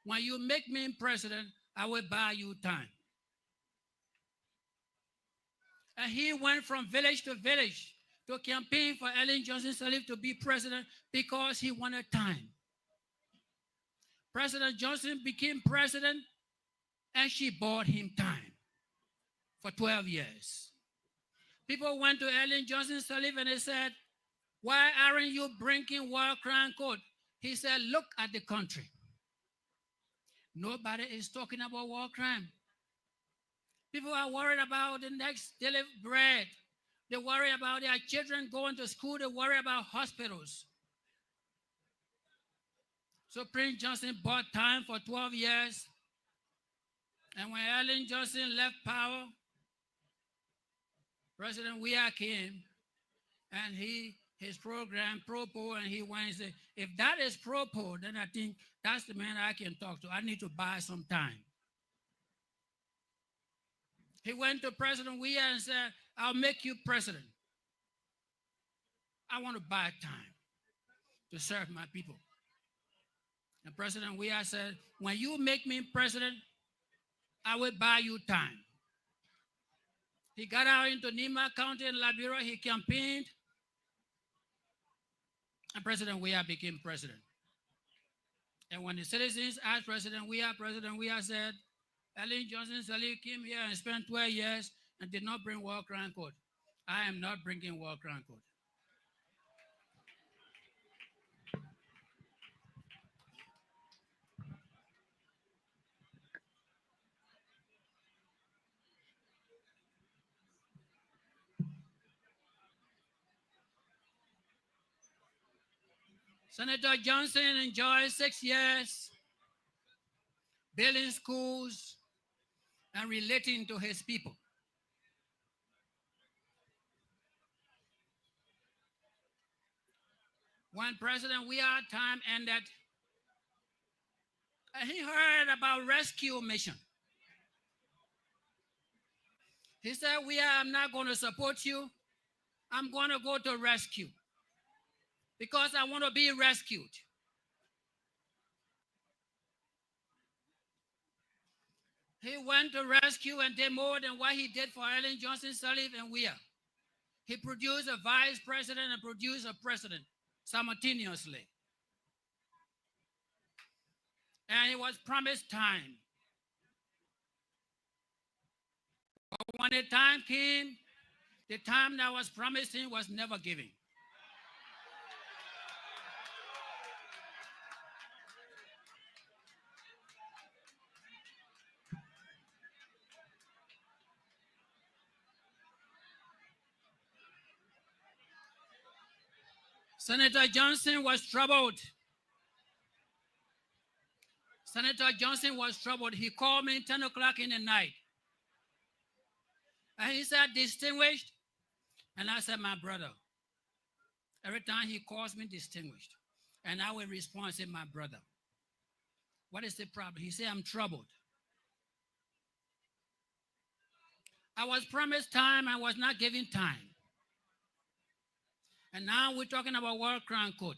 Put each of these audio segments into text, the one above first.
when you make me president, I will buy you time. And he went from village to village to campaign for Ellen Johnson Sirleaf to be president because he wanted time. President Johnson became president and she bought him time for 12 years. People went to Ellen Johnson Sirleaf and they said, why aren't you bringing war crime court? He said, look at the country. Nobody is talking about war crime. People are worried about the next daily bread. They worry about their children going to school. They worry about hospitals. So Prince Johnson bought time for 12 years. And when Ellen Johnson left power, President Weah came and his program, Propo, and he went and said, if that is Propo, then I think that's the man I can talk to. I need to buy some time. He went to President Weah and said, I'll make you president. I want to buy time to serve my people. And President Weah said, when you make me president, I will buy you time. He got out into Nima County in Liberia. He campaigned. And President Weah became president. And when the citizens asked President Weah said, Ellen Johnson Sirleaf came here and spent 12 years and did not bring war crime court. I am not bringing war crime court. Senator Johnson enjoyed 6 years building schools and relating to his people. When President Weah time ended, he heard about rescue mission. He said, Weah, I'm not going to support you. I'm going to go to rescue because I want to be rescued. He went to rescue and did more than what he did for Ellen Johnson Sirleaf and Weah. He produced a vice president and produced a president simultaneously. And he was promised time. But when the time came, the time that was promised him was never given. Senator Johnson was troubled. Senator Johnson was troubled. He called me 10 o'clock in the night. And he said, distinguished. And I said, my brother. Every time he calls me distinguished. And I will respond, say, my brother. What is the problem? He said, I'm troubled. I was promised time. I was not given time. And now we're talking about war crime court.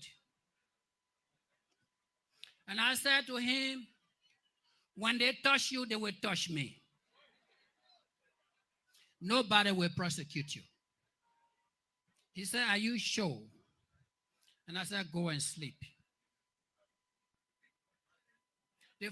And I said to him, when they touch you, they will touch me. Nobody will prosecute you. He said, are you sure? And I said, go and sleep. The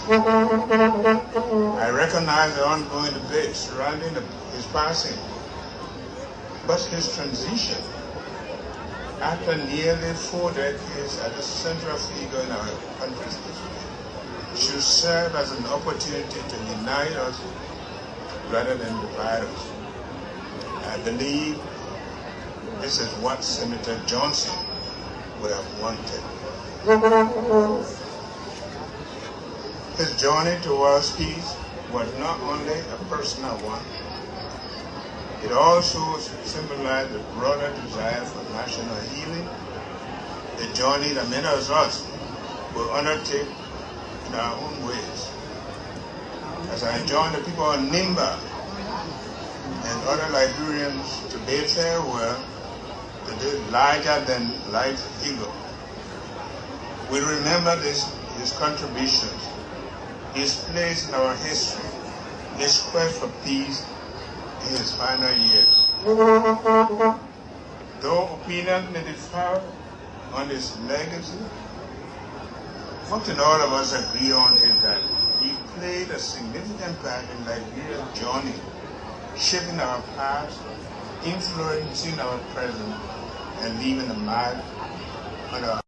I recognize the ongoing debate surrounding his passing, but his transition after nearly 4 decades as a central figure in our country's history should serve as an opportunity to unite us rather than divide us. I believe this is what Senator Johnson would have wanted. His journey towards peace was not only a personal one, it also symbolized a broader desire for national healing, a journey that many of us will undertake in our own ways. As I join the people of Nimba and other Liberians to bid farewell to this larger-than-life eagle, we remember his contributions, his place in our history, his quest for peace in his final years. Though opinions may differ on his legacy, what can all of us agree on is that he played a significant part in Liberia's journey, shaping our past, influencing our present, and leaving a mark on our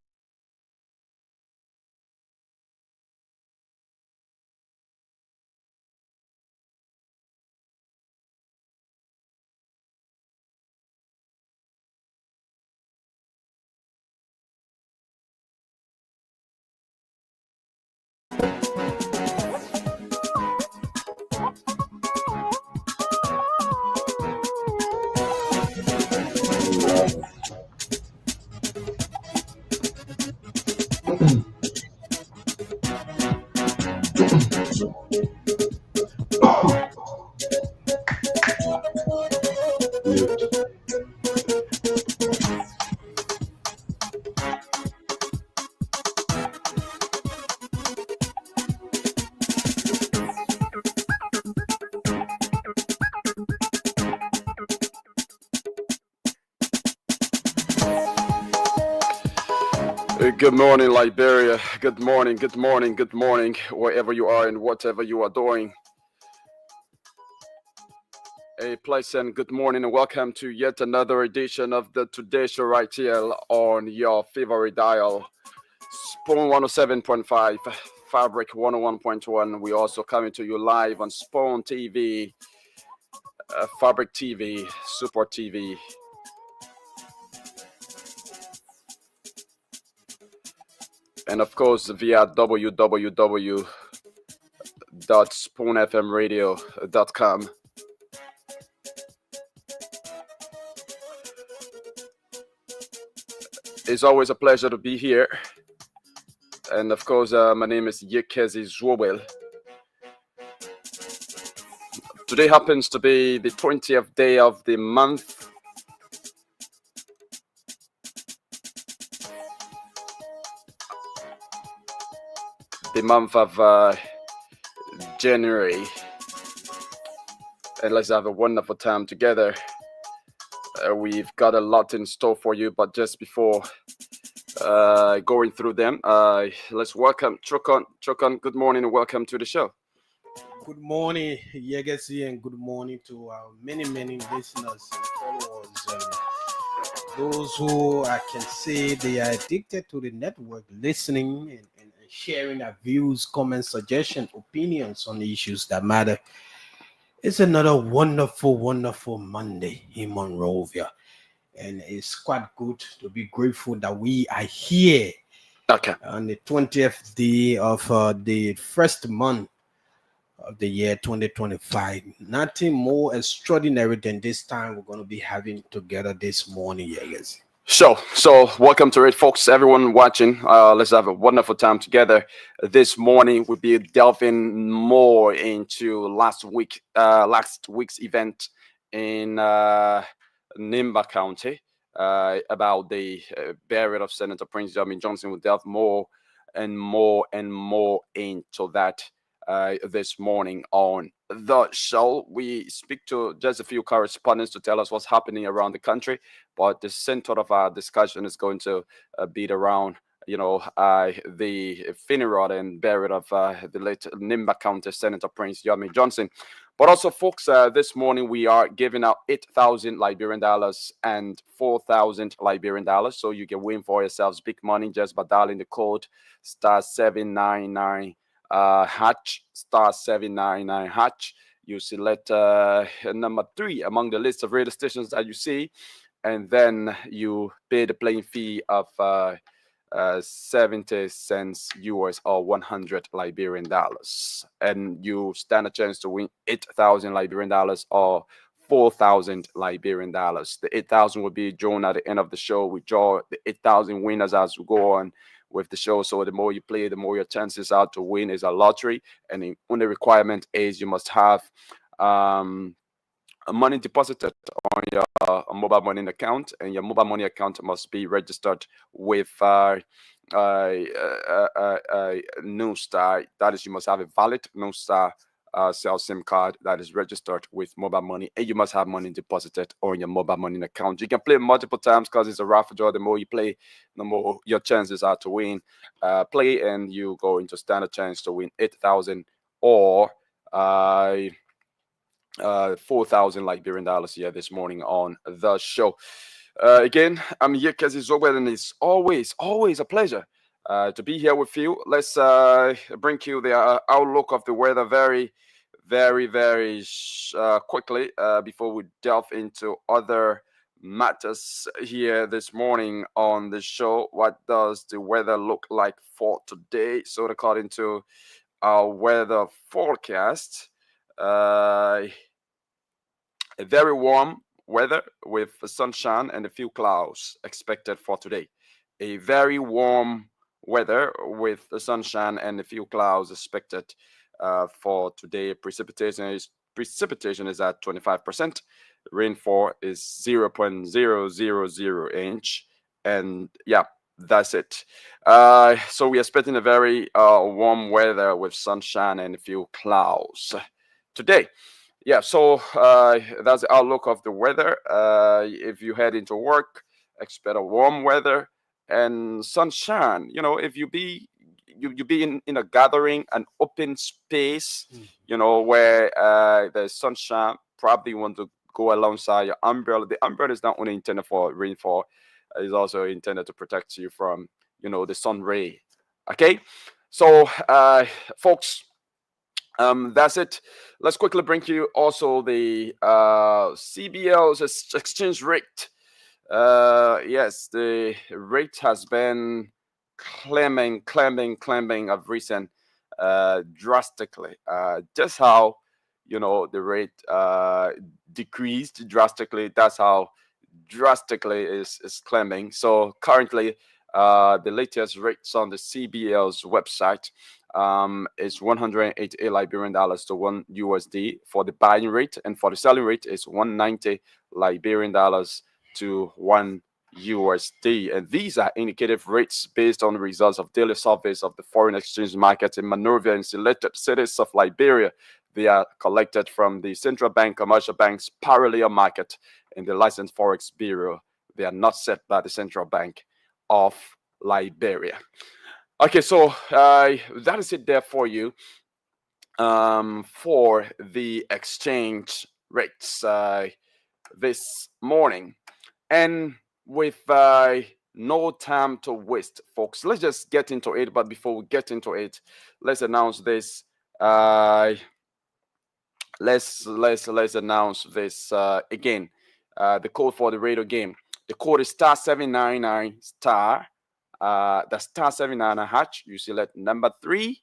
Good morning, Liberia. Good morning, good morning, good morning, wherever you are and whatever you are doing. A pleasant good morning and welcome to yet another edition of the Today Show right here on your favorite dial. Spoon 107.5, Fabric 101.1. We also coming to you live on Spoon TV, Fabric TV, Super TV. And of course, via www.spoonfmradio.com. It's always a pleasure to be here. And of course, my name is Yekezi Zwobel. Today happens to be the 20th day of the month. The month of January. And let's have a wonderful time together. We've got a lot in store for you, but just before going through them, let's welcome Chokon. Chokon, good morning and welcome to the show. Good morning, Yegesi, and good morning to our many listeners and followers. Those who I can say they are addicted to the network, listening and sharing their views, comments, suggestions, opinions on the issues that matter. It's another wonderful Monday in Monrovia. And it's quite good to be grateful that we are here on the 20th day of the first month of the year 2025. Nothing more extraordinary than this time we're going to be having together this morning, Yegas. So welcome to it, folks. Everyone watching, let's have a wonderful time together. This morning we'll be delving more into last week's event in Nimba County about the burial of Senator Prince Jamin Johnson. We'll delve more and more into that this morning on the show. We speak to just a few correspondents to tell us what's happening around the country, but the center of our discussion is going to be around the funeral and burial of the late Nimba County Senator Prince Yomi Johnson. But also, folks, this morning we are giving out 8,000 Liberian dollars and 4,000 Liberian dollars. So you can win for yourselves big money just by dialing the code *799 hatch *799 hatch. You select number 3 among the list of radio stations that you see, and then you pay the playing fee of 70 cents US or 100 Liberian dollars, and you stand a chance to win 8,000 Liberian dollars or 4,000 Liberian dollars. The 8,000 will be drawn at the end of the show. We draw the 8,000 winners as we go on with the show. So the more you play, the more your chances are to win. Is a lottery, and the only requirement is you must have money deposited on your mobile money account, and your mobile money account must be registered with New Star. That is, you must have a valid New Star cell SIM card that is registered with mobile money, and you must have money deposited on your mobile money account. You can play multiple times because it's a raffle draw. The more you play, the more your chances are to win. Play, and you go into stand a chance to win 8,000 or 4,000 Liberian dollars here this morning on the show. Again, I'm Yekezi Zogwed, and it's always a pleasure to be here with you. Let's bring you the outlook of the weather very quickly before we delve into other matters here this morning on the show. What does the weather look like for today? So according to our weather forecast, a very warm weather with sunshine and a few clouds expected for today. A very warm weather with the sunshine and a few clouds expected for today. Precipitation is at 25%. Rainfall is 0.000 inch, and yeah, that's it. So we're expecting a very warm weather with sunshine and a few clouds today. Yeah, so that's the outlook of the weather. If you head into work, expect a warm weather and sunshine. If you be in a gathering, an open space, where there's sunshine, probably want to go alongside your umbrella. The umbrella is not only intended for rainfall, it's also intended to protect you from, the sun ray. Okay, so folks, that's it. Let's quickly bring you also the CBL's exchange rate. Yes, the rate has been climbing of recent drastically. Just how the rate decreased drastically, that's how drastically is climbing. So currently, the latest rates on the CBL's website is 188 Liberian dollars to $1 USD for the buying rate, and for the selling rate is 190 Liberian dollars to $1 USD. And these are indicative rates based on the results of daily surveys of the foreign exchange market in Monrovia and selected cities of Liberia. They are collected from the Central Bank, Commercial Bank's parallel market, and the Licensed Forex Bureau. They are not set by the Central Bank of Liberia. Okay, so that is it there for you for the exchange rates this morning. And with no time to waste, folks, let's just get into it. But before we get into it, let's announce this. Let's announce this again. The code for the radio game. The code is *799 *. That's *799 hatch. You select number 3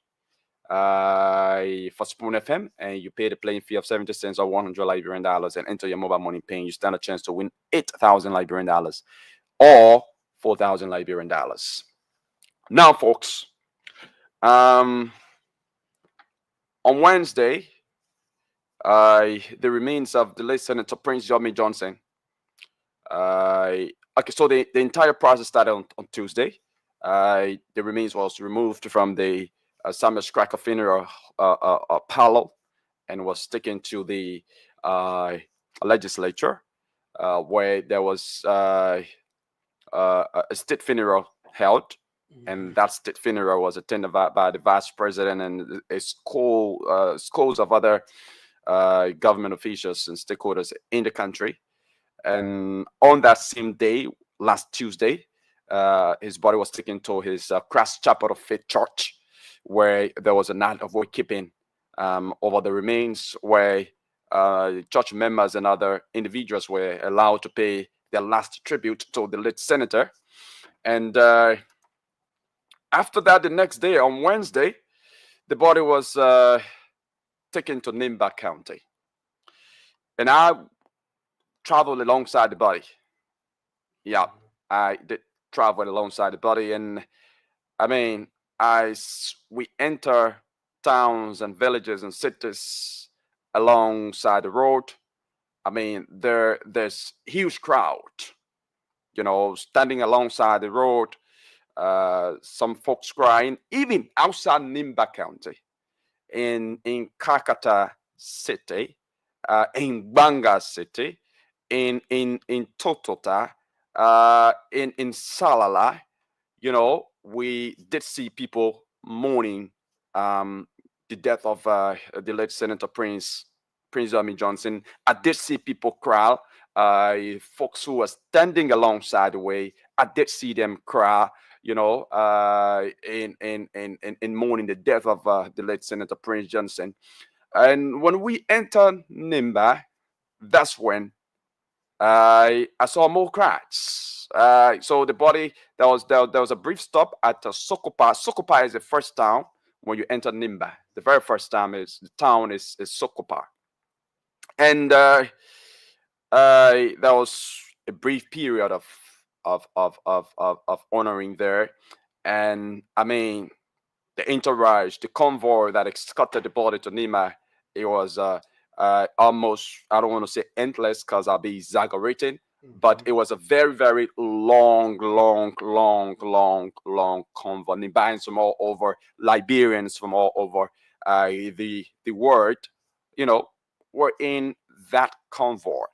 for Spoon FM, and you pay the playing fee of 70 cents or 100 Liberian dollars and enter your mobile money pin. You stand a chance to win 8,000 Liberian dollars or 4,000 Liberian dollars. Now, folks, on Wednesday, the remains of the late Senator Prince Yomi Johnson. Okay, so the entire process started on Tuesday. The remains was removed from the Samuel Cracker funeral parlor and was taken to the legislature, where there was a state funeral held and that state funeral was attended by the vice president and a schools of other government officials and stakeholders in the country. And on that same day, last Tuesday, his body was taken to his Christ Chapel of Faith Church, where there was a night of wakekeeping over the remains, where church members and other individuals were allowed to pay their last tribute to the late senator. And after that, the next day, on Wednesday, the body was taken to Nimba County. And I traveled alongside the body. Yeah, I did travel alongside the body. And I mean, as we enter towns and villages and cities alongside the road, I mean, there's huge crowd, standing alongside the road. Some folks crying, even outside Nimba County, in Kakata City, in Banga City, in Totota, in Salala. We did see people mourning the death of the late Senator Prince Army Johnson. I did see people cry. Folks who were standing alongside the way, I did see them cry. In mourning the death of the late Senator Prince Johnson. And when we entered Nimba, that's when I saw more crowds. So the body, there was a brief stop at Sokopa. Sokopa is the first town when you enter Nimba. The very first town is Sokopa. And there was a brief period of honoring there. And I mean, the entourage, the convoy that escorted the body to Nima, it was almost, I don't want to say endless because I'll be exaggerating, but it was a very, very long convoy. Nibans from all over, Liberians from all over the world, were in that convoy.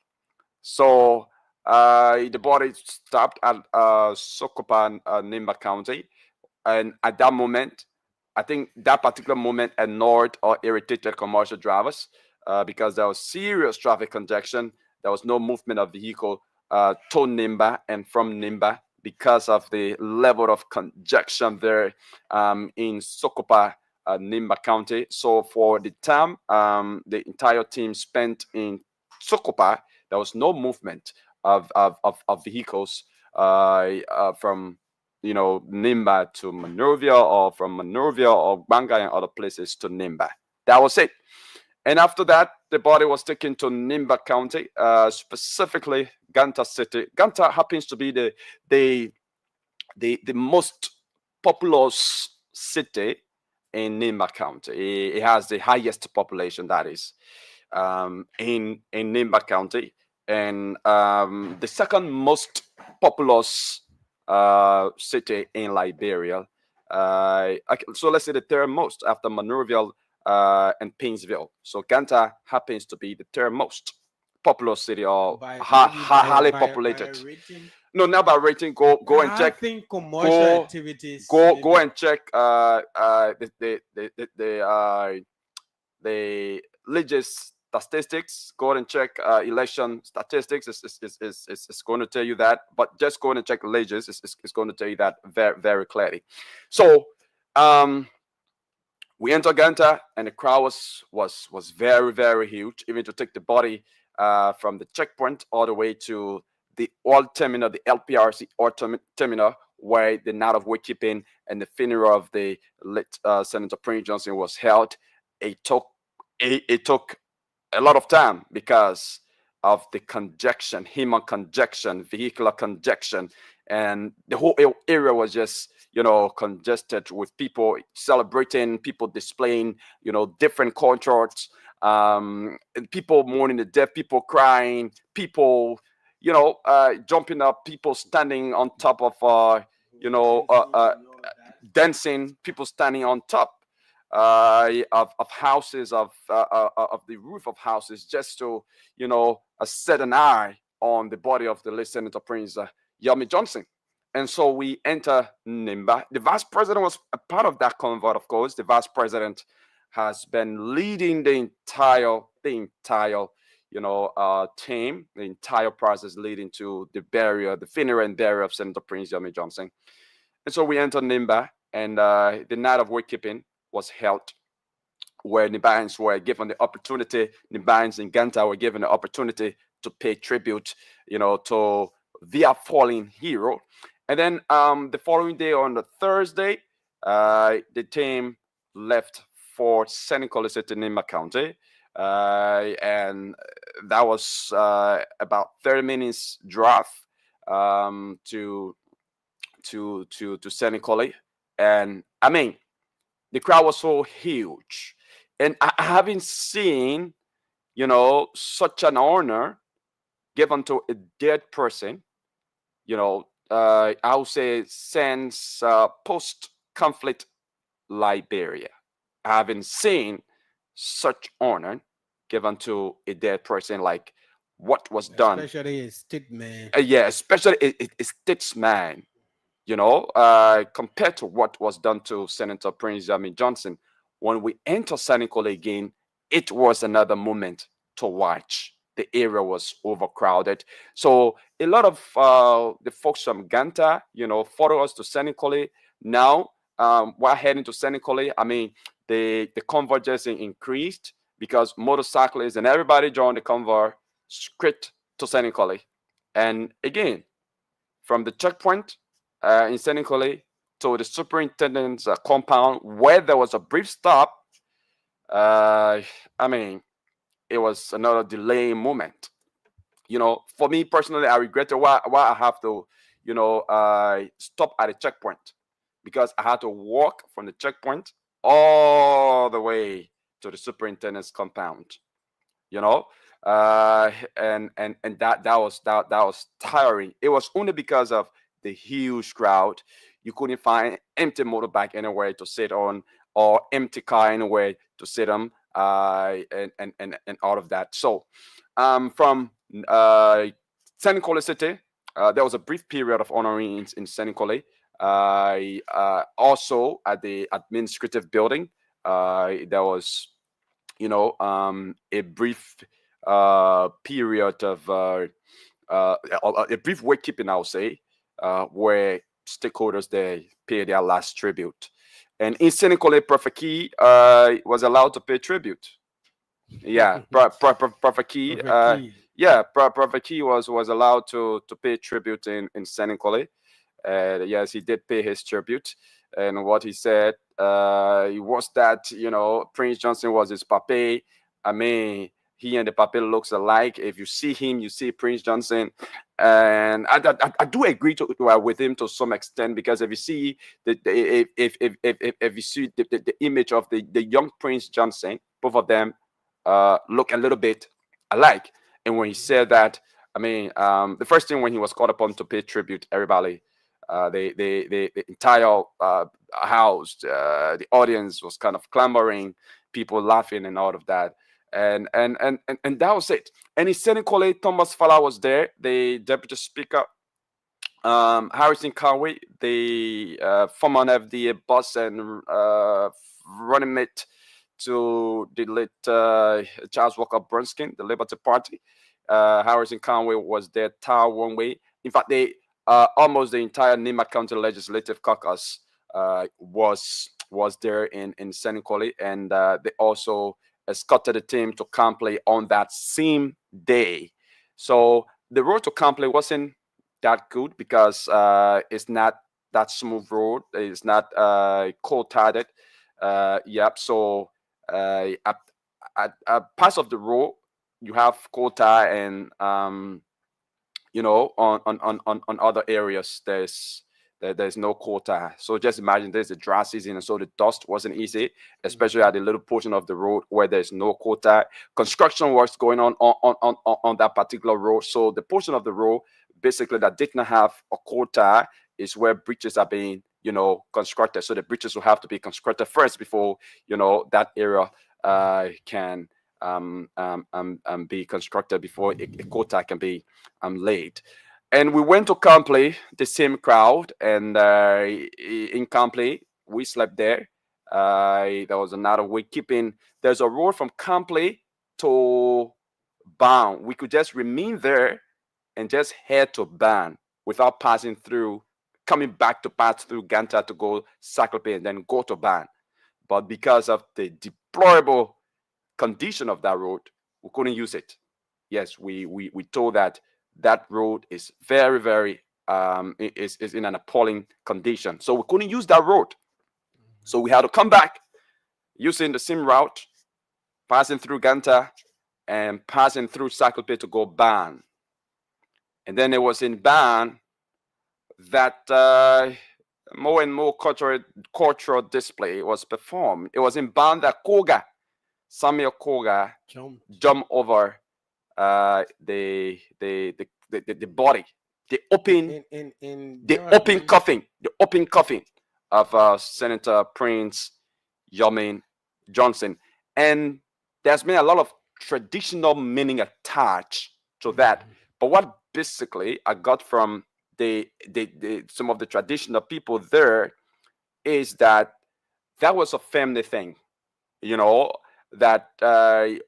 So the body stopped at Sokopa, Nimba County. And at that moment, I think that particular moment annoyed or irritated commercial drivers because there was serious traffic congestion. There was no movement of vehicle to Nimba and from Nimba because of the level of congestion there in Sokopa, Nimba County. So for the time the entire team spent in Sokopa, there was no movement of vehicles from Nimba to Monrovia, or from Monrovia or Banga and other places to Nimba. That was it. And after that, the body was taken to Nimba County, specifically Ganta City. Ganta happens to be the most populous city in Nimba County. It has the highest population, that is, in Nimba County. And the second most populous city in Liberia. So let's say the third most after Monrovia and Painesville. So Ganta happens to be the third most populous city, or highly populated. No, not by rating. Go and check. I think commercial activities. Go and check the legis statistics. Go and check election statistics. It's going to tell you that. But just go and check legis. It's going to tell you that very, very clearly. So we enter Ganta, and the crowd was very, very huge, even to take the body from the checkpoint all the way to the oil terminal, the LPRC oil terminal, where the night of wakekeeping and the funeral of the late Senator Prince Johnson was held. It took a lot of time because of the congestion, human congestion, vehicular congestion, and the whole area was just congested with people celebrating, people displaying different cultures, people mourning the death, people crying, people jumping up, people standing on top of dancing, people standing on top of houses, of the roof of houses, just to set an eye on the body of the late Senator Prince Yami Johnson. And so we enter Nimba. The vice president was a part of that convoy, of course. The vice president has been leading the entire, team, the entire process leading to the burial, the funeral and burial of Senator Prince Yomi Johnson. And so we entered Nimba, and the night of wakekeeping was held, where Nibans were given the opportunity, Nibans and Ganta were given the opportunity to pay tribute, to their fallen hero. And then the following day, on the Thursday, the team left for Seneca City, Nimba County. And that was about 30 minutes drive to Seneca. And I mean, the crowd was so huge. And I haven't seen, such an honor given to a dead person, I would say since post-conflict Liberia. I haven't seen such honor given to a dead person like what was done. Especially a statesman. Yeah, especially a statesman, compared to what was done to Senator Prince Yami Johnson. When we enter Seneca again, it was another moment to watch. The area was overcrowded. So a lot of the folks from Ganta, follow us to Seneca. Now, we're heading to Seneca. I mean, the convoy just increased because motorcyclists and everybody joined the convoy straight to Seneca. And again, from the checkpoint in Seneca to the superintendent's compound, where there was a brief stop, I mean, it was another delaying moment. For me personally, I regretted why I have to, stop at a checkpoint, because I had to walk from the checkpoint all the way to the superintendent's compound. And that was tiring. It was only because of the huge crowd. You couldn't find empty motorbike anywhere to sit on, or empty car anywhere to sit on, and all of that. So from Seneca City, there was a brief period of honoring in Seneca. Also at the administrative building, there was, a brief period of a brief wakekeeping, I would say, where stakeholders, they pay their last tribute. And in Seneca, Prophet Key was allowed to pay tribute. Yeah, Prophet Key. Prophet Key was allowed to pay tribute in Seneca. Yes, he did pay his tribute. And what he said was that, Prince Johnson was his pape. I mean, he and the pape looks alike. If you see him, you see Prince Johnson. And I do agree with him to some extent, because if you see if you see the image of the young Prince Johnson, both of them look a little bit alike. And when he said that, I mean, the first thing when he was called upon to pay tribute, everybody, the entire house, the audience was kind of clamoring, people laughing and all of that. And that was it. And in Seneca, Thomas Fala was there, the deputy speaker. Harrison Conway, the former FDA boss and running mate to the late Charles Walker Brunskin, the Liberty Party. Harrison Conway was there, Tao One Way. In fact, they almost the entire Nimba County Legislative Caucus was there in Seneca, and they also escorted the team to Campley on that same day. So the road to Campley wasn't that good, because it's not that smooth road. It's not cold-hearted. So at parts of the road, you have quota, and on other areas there's no quota. So just imagine there's a dry season, and so the dust wasn't easy, especially at the little portion of the road where there's no quota. Construction works going on that particular road. So the portion of the road basically that did not have a quota is where bridges are being constructed. So the bridges will have to be constructed first before that area can be constructed, before a quota can be laid. And we went to Campley, the same crowd, and in Campley, we slept there. There was another week keeping. There's a road from Campley to Ban. We could just remain there and just head to Ban without passing through, coming back to pass through Ganta to go Saclopay and then go to Ban. But because of the deplorable condition of that road, we couldn't use it. Yes, we told that road is very, very is in an appalling condition. So we couldn't use that road. So we had to come back using the same route, passing through Ganta and passing through Saclopay to go Ban. And then it was in Ban that more and more cultural display was performed. It was in Ban that Samuel Koga jumped over the body, the open coffin of Senator Prince Yamin Johnson, and there's been a lot of traditional meaning attached to that. But what basically I got from the some of the traditional people there is that was a family thing, that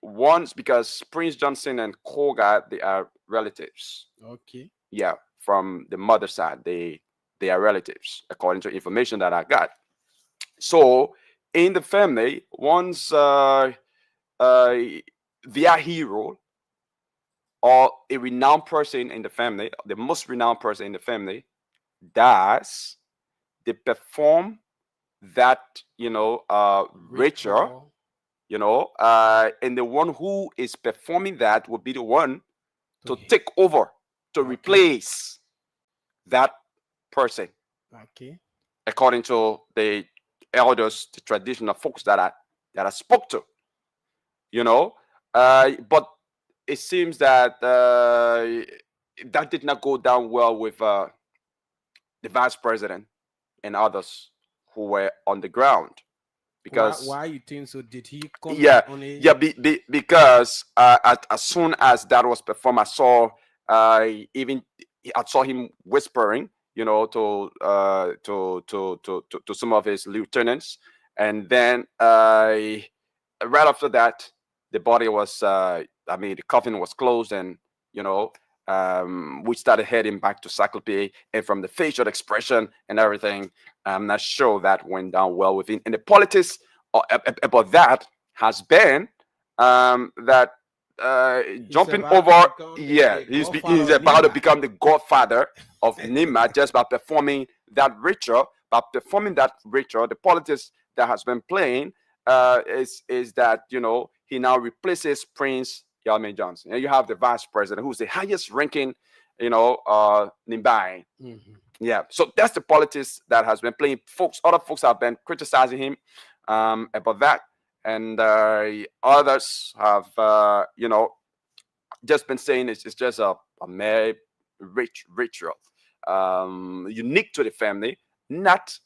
once, because Prince Johnson and Koga, they are relatives. Okay. Yeah, from the mother side, they are relatives, according to information that I got. So in the family, once their hero or a renowned person in the family, the most renowned person in the family, dies, they perform that ritual, and the one who is performing that will be the one to take over, to replace that person. Okay. According to the elders, the traditional folks that I spoke to, but it seems that that did not go down well with the vice president and others who were on the ground. Because why you think so? Did he comment on it? Yeah, because as soon as that was performed, I saw him whispering, to some of his lieutenants, and then right after that, the body was, the coffin was closed, and we started heading back to Saclopay, and from the facial expression and everything, I'm not sure that went down well with him. And the politics about that has been that jumping over, he's about to become the godfather of Nima just by performing that ritual. By performing that ritual, the politics that has been playing is that he now replaces Prince Yamin Johnson, and you have the vice president, who's the highest ranking, Nimbai. Yeah, so that's the politics that has been playing. Other folks have been criticizing him about that, and others have, just been saying it's just a mere ritual, unique to the family, not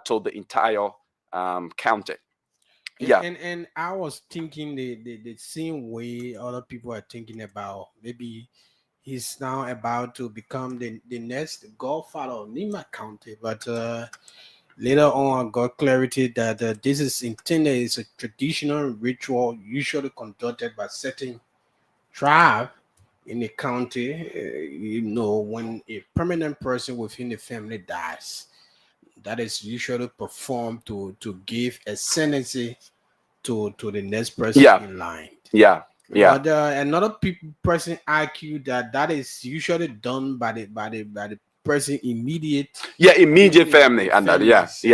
to the entire county. Yeah, and I was thinking the same way other people are thinking about, maybe he's now about to become the next godfather of Nima County, but later on I got clarity that this is intended as a traditional ritual usually conducted by certain tribe in the county. When a permanent person within the family dies, that is usually performed to give ascendancy to the next person in line. Yeah. But another person argued that is usually done by the person immediate. Yeah, immediate family, and that. That's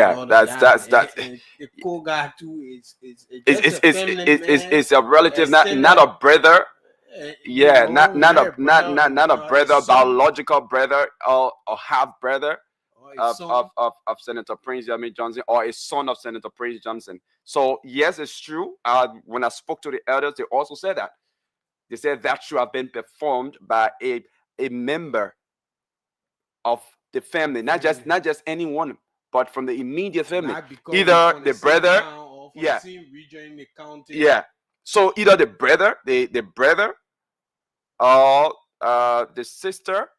And the Koga too is it's a relative, not a brother. Yeah, not a brother, biological brother, or half brother of Senator Prince Yamin Johnson, or a son of Senator Prince Johnson. So yes, it's true. When I spoke to the elders, they also said that. They said that should have been performed by a member of the family, not just anyone, but from the immediate family. Either the brother, region in the county. Yeah. So either the brother, the brother, or the sister,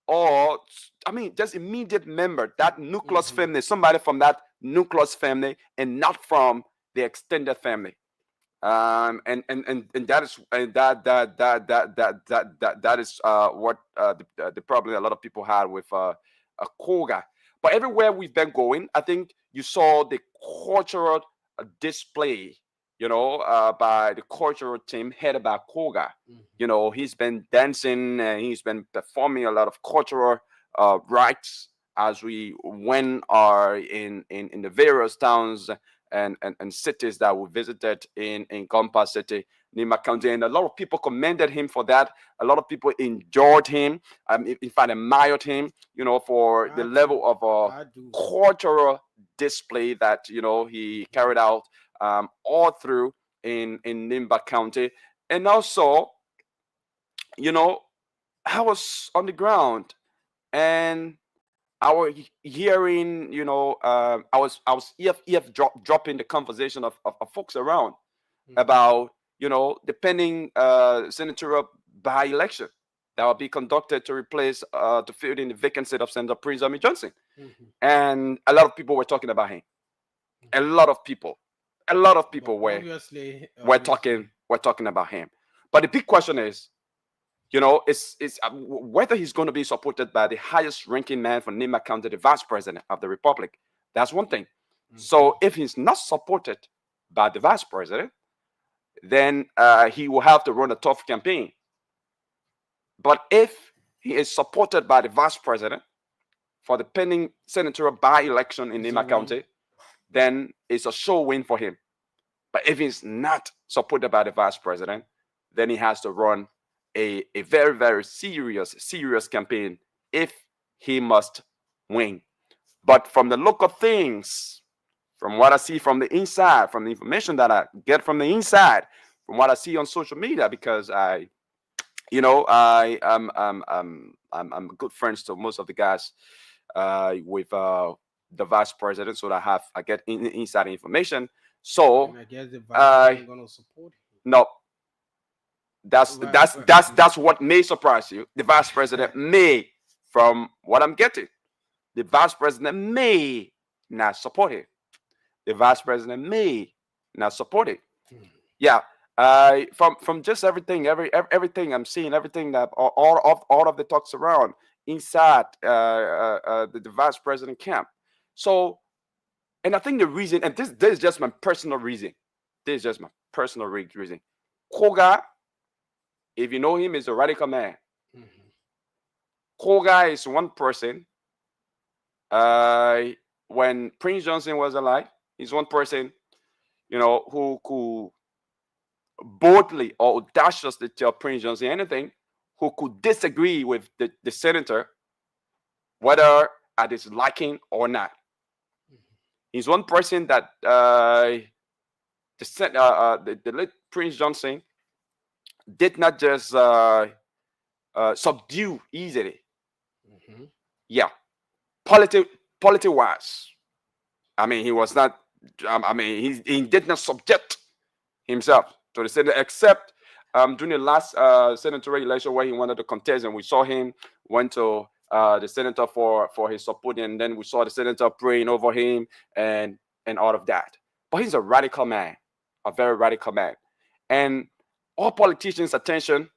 or I mean, just immediate member, that nucleus Mm-hmm. family, somebody from that nucleus family, and not from the extended family. And that is and that is what the problem a lot of people had with a Koga. But everywhere we've been going, I think you saw the cultural display, by the cultural team headed by Koga. Mm-hmm. He's been dancing and he's been performing a lot of cultural rites as we went in the various towns and cities that we visited in Gompa City, Nima County. And a lot of people commended him for that. A lot of people enjoyed him, in fact, admired him, for the I do. level of I do. cultural display that, he carried out all through in Nimba County. And also, you know, I was on the ground and I was hearing, I was dropping the conversation of folks around Mm-hmm. about, the pending senatorial by-election that will be conducted to replace, to fill in the vacant seat of Senator Prince Army Johnson. Mm-hmm. And a lot of people were talking about him. A Mm-hmm. lot of people, a lot of But people obviously, were obviously, talking about him. But the big question is, it's whether he's going to be supported by the highest ranking man for Nima County, the vice president of the republic. That's one thing. mm-hmm. So if he's not supported by the vice president, then he will have to run a tough campaign. But if he is supported by the vice president for the pending senatorial by-election in It's a Nima win. County, then it's a sure win for him. But if he's not supported by the vice president, then he has to run a very, very serious campaign if he must win. But from the look of things, from what I see from the inside, from the information that I get from the inside, from what I see on social media, because I'm good friends to most of the guys with the vice president, so that I get inside information. So And I guess the vice uh, president gonna support him. no, that's Right, that's right. that's that's what may surprise you. The vice president may, from what I'm getting, the vice president may not support him. The vice president may not support it. Yeah. From just everything I'm seeing, everything that all of the talks around inside the vice president camp. So, and I think the reason, and this is just my personal reason. This is just my personal reason. Koga, if you know him, is a radical man. Mhm. Koga is one person. Uh, when Prince Johnson was alive, he's one person, who boldly or audaciously tell Prince Johnson anything, who could disagree with the senator, whether at his liking or not. He's one person that the late Prince Johnson did not just subdue easily. Mhm. Yeah, polity wise. I mean, he was not. I mean, he did not subject himself to the Senate, except during the last senatorial election where he wanted to contest, and we saw him went to the senator for his support, and then we saw the senator praying over him and all of that. But he's a radical man, a very radical man, and all politicians' attention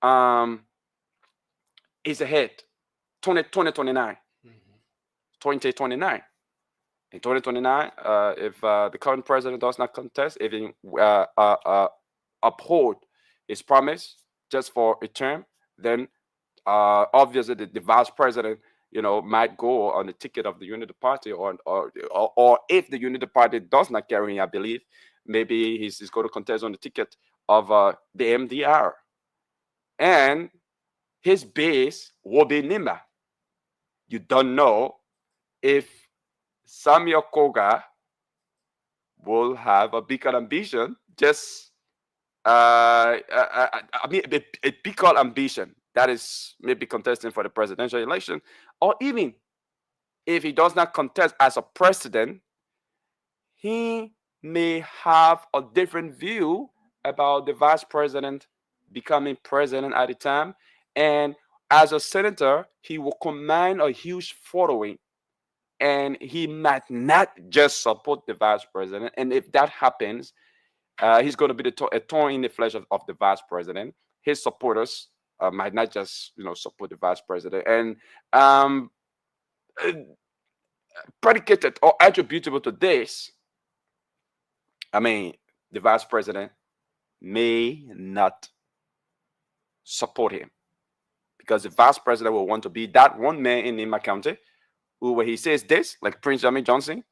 um, is ahead. 2029. Mhm. 2029. In 2029, if the current president does not contest, if he uphold his promise just for a term, then obviously the vice president, might go on the ticket of the Unity Party, or if the Unity Party does not carry him, I believe, maybe he's going to contest on the ticket of the MDR, and his base will be Nimba. You don't know if Samuel Koga will have a bigger ambition, just I mean a bigger ambition that is maybe contesting for the presidential election, or even if he does not contest as a president, he may have a different view about the vice president becoming president at the time, and as a senator, he will command a huge following, and he might not just support the vice president. And if that happens, he's going to be a thorn in the flesh of the vice president. His supporters might not just support the vice president, and uh, predicated or attributable to this, I mean, the vice president may not support him, because the vice president will want to be that one man in Nima County who, when he says this, like Prince Jimmy Johnson,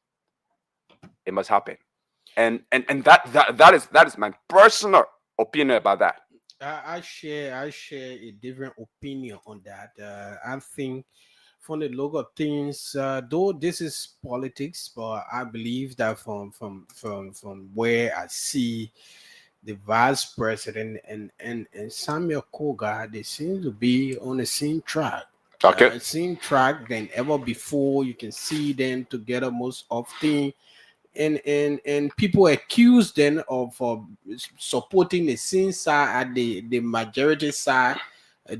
it must happen. And that is my personal opinion about that. I share a different opinion on that. I think from the look of things, though this is politics, but I believe that from where I see the vice president and Samuel Koga, they seem to be on the same track. Okay. Same track than ever before. You can see them together most often, and people accuse them of supporting the same side at the majority side,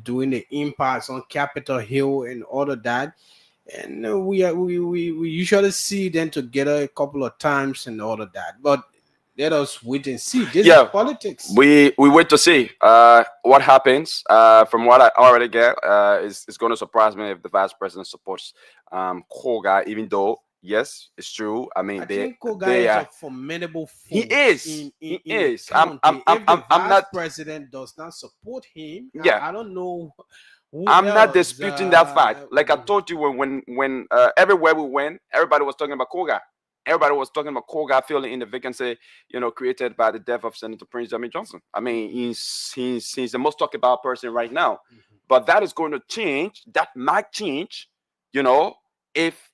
doing the impasse on Capitol Hill and all of that. And we usually see them together a couple of times and all of that. But let us wait and see. This is politics. We wait to see what happens. From what I already get, it's going to surprise me if the vice president supports Koga, even though yes, it's true. I mean, I think Koga they is are a formidable force. He is. He is. I'm if the I'm vice not. president does not support him, Yeah. I don't know. I'm not disputing that fact. Like I told you, when everywhere we went, everybody was talking about Koga. Everybody was talking about Koga filling in the vacancy, created by the death of Senator Prince Jimmy Johnson. I mean, he's the most talked about person right now. But that is going to change. That might change, if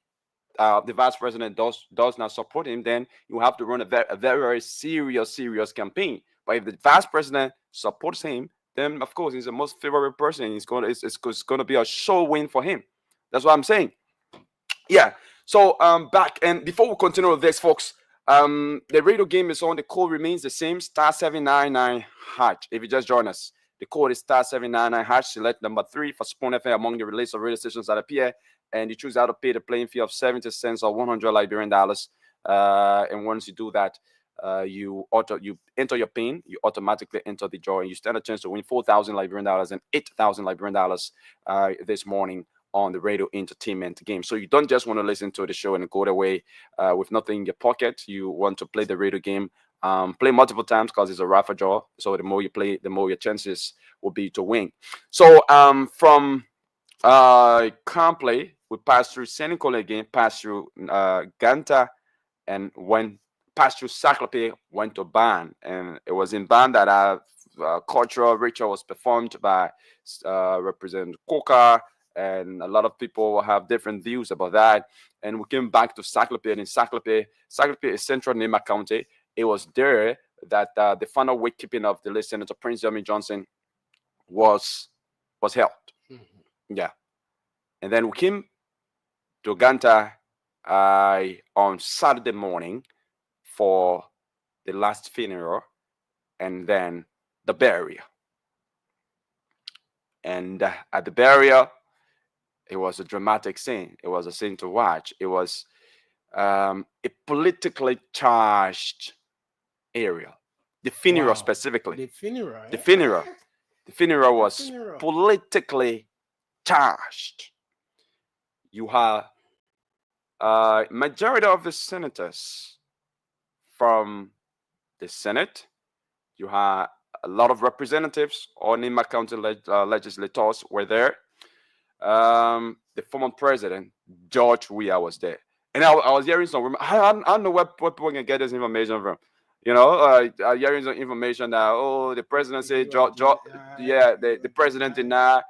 the vice president does not support him. Then you have to run a very serious campaign. But if the vice president supports him, then of course he's the most favorable person. It's going to be a show win for him. That's what I'm saying. Yeah. So back, and before we continue with this, folks, the radio game is on. The code remains the same, *799#. If you just join us, the code is *799#. Select number 3 for Spoon FM among the release of radio stations that appear, and you choose how to pay the playing fee of 70 cents or 100 Liberian dollars. And once you do that, you enter your PIN, you automatically enter the draw, and you stand a chance to win 4,000 Liberian dollars and 8,000 Liberian dollars this morning on the radio entertainment game. So you don't just want to listen to the show and go away with nothing in your pocket. You want to play the radio game, play multiple times, because it's a raffle draw. So the more you play, the more your chances will be to win. So from Campley, we passed through Senegal again, passed through Ganta, and passed through Saclope, went to Ban. And it was in Ban that our cultural ritual was performed by Representative Koka, and a lot of people have different views about that. And we came back to Saclope, and in Saclope is central Nima County. It was there that the final wakekeeping of the late Senator Prince Jimmy Johnson was held. Yeah. And then we came to Ganta on Saturday morning for the last funeral and then the burial. And at the burial, it was a dramatic scene. It was a scene to watch. It was a politically charged area. The funeral specifically. The funeral. The funeral. The funeral was politically charged. You have majority of the senators from the Senate. You have a lot of representatives. All Nima County legislators were there. The former president, George Weah, was there. And I was hearing some. I don't know where people can get this information from. Hearing some information that, the president said, the president denied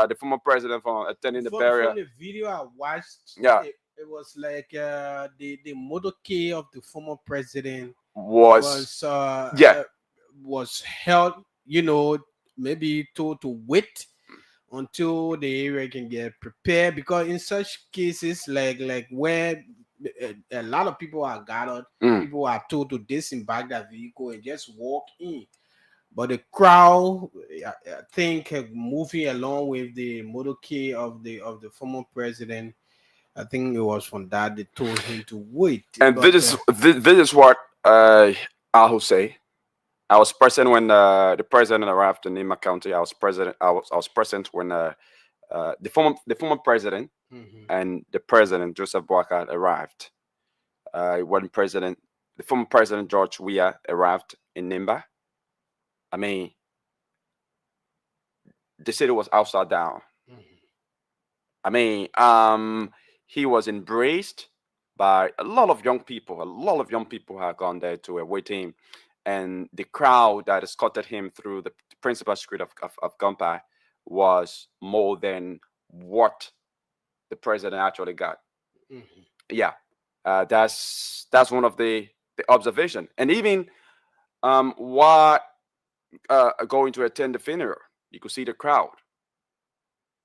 the former president from attending the burial. From the video I watched, it was like the motorcade of the former president was held, maybe to wait until the area can get prepared, because in such cases like where a lot of people are gathered, people are told to disembark that vehicle and just walk in. But the crowd, I think, moving along with the motorcade of the former president, I think it was from that they told him to wait. And But this is what I will say. I was present when the president arrived in Nima County. I was present when the former president Mhm, and the president Joseph Boakai arrived. When the former president George Weah arrived in Nimba, I mean, the city was upside down. mhm, I mean, he was embraced by a lot of young people. A lot of young people had gone there to await him, and the crowd that escorted him through the principal street of Gumpai was more than what the president actually got. mhm, Yeah, that's one of the observation, and even while going to attend the funeral, you could see the crowd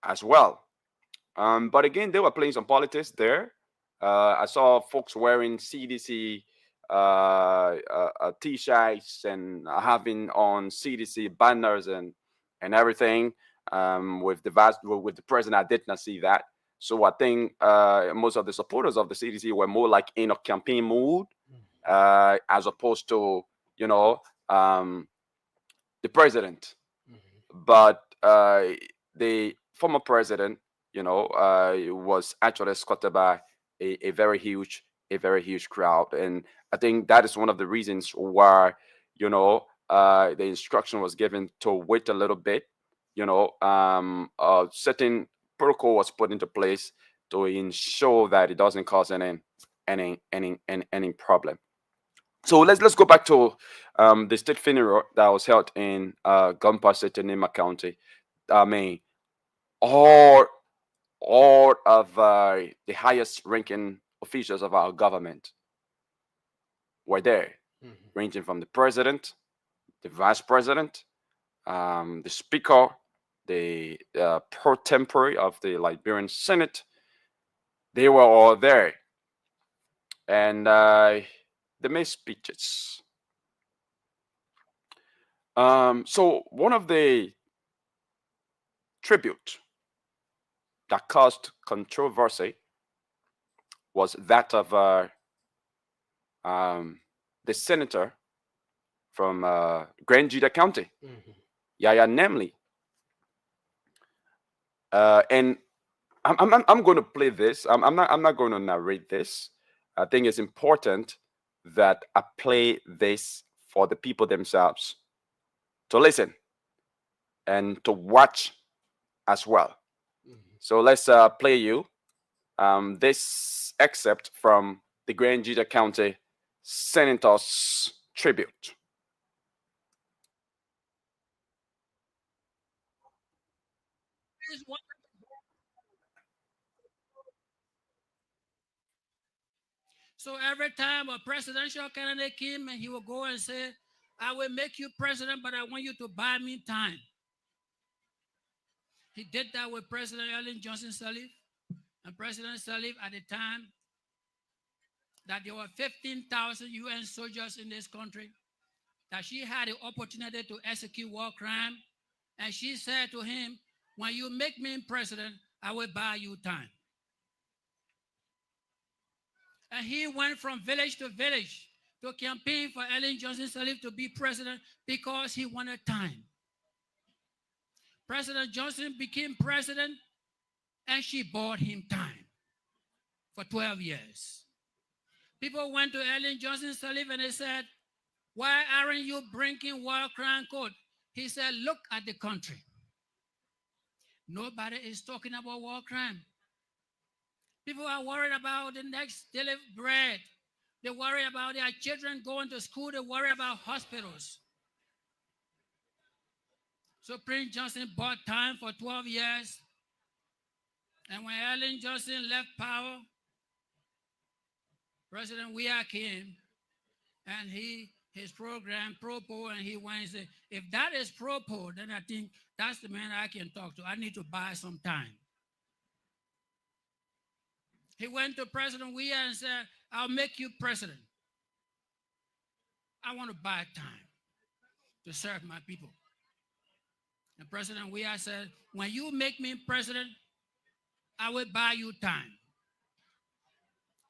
as well. But again, they were playing some politics there. I saw folks wearing CDC t-shirts and having on CDC banners and everything. With the president, I did not see that. So I think most of the supporters of the CDC were more like in a campaign mood, as opposed to you know um, the president. mhm, But the former president, was actually escorted by a very huge crowd, and I think that is one of the reasons why the instruction was given to wait a little bit. Certain protocol was put into place to ensure that it doesn't cause any problem. So let's go back to the state funeral that was held in Gumpa City, Nima County. I mean, all all of the highest ranking officials of our government were there, mhm, ranging from the president, the vice president, the speaker, the pro tempore of the Liberian Senate. They were all there, and they made speeches. So one of the tribute that caused controversy was that of um, the senator from Grand Juda County, mhm, Yaya Nemli. And I'm going to play this. I'm not going to narrate this. I think it's important that I play this for the people themselves to listen and to watch as well. mhm. So let's play you this excerpt from the Grand Juda County Senator's tribute. So every time a presidential candidate came and he would go and say, I will make you president, but I want you to buy me time. He did that with President Ellen Johnson Sirleaf. And President Sirleaf at the time that there were 15,000 UN soldiers in this country, that she had the opportunity to execute war crime. And she said to him, when you make me president, I will buy you time. And he went from village to village to campaign for Ellen Johnson Sirleaf to be president because he wanted time. President Johnson became president and she bought him time for 12 years. People went to Ellen Johnson Sirleaf and they said, why aren't you bringing war crime code? He said, look at the country. Nobody is talking about war crime. People are worried about the next daily bread. They worry about their children going to school. They worry about hospitals. So Prince Johnson bought time for 12 years. And when Ellen Johnson left power, President Weah came and his program, Propo, and he went and said, if that is Propo, then I think that's the man I can talk to. I need to buy some time. He went to President Weah and said, I'll make you president. I want to buy time. to serve my people. And President Weah said, when you make me president, I will buy you time.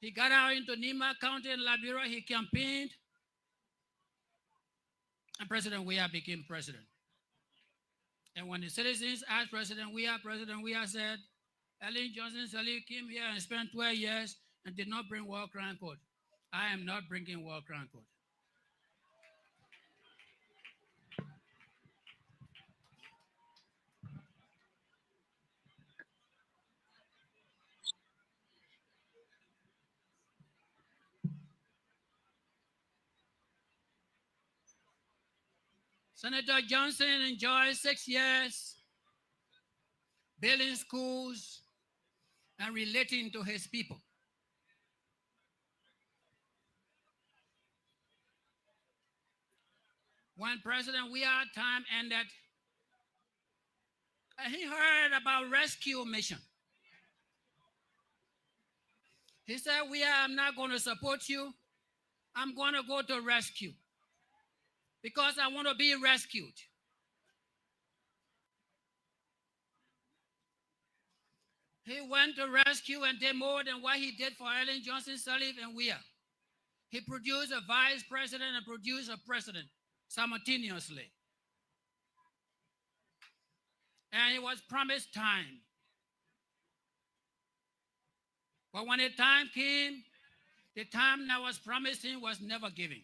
He got out into Nima County in Liberia. He campaigned, and President Weah became president. And when the citizens asked President Weah said, Ellen Johnson Sirleaf came here and spent 12 years and did not bring war crime code. I am not bringing war crime code. Senator Johnson enjoyed 6 years building schools and relating to his people. When President Weah time ended, he heard about rescue mission. He said, Weah, I'm not going to support you. I'm going to go to rescue because I want to be rescued. He went to rescue and did more than what he did for Ellen Johnson Sirleaf and Weah. He produced a vice president and produced a president simultaneously. And he was promised time. But when the time came, the time that was promised him was never given.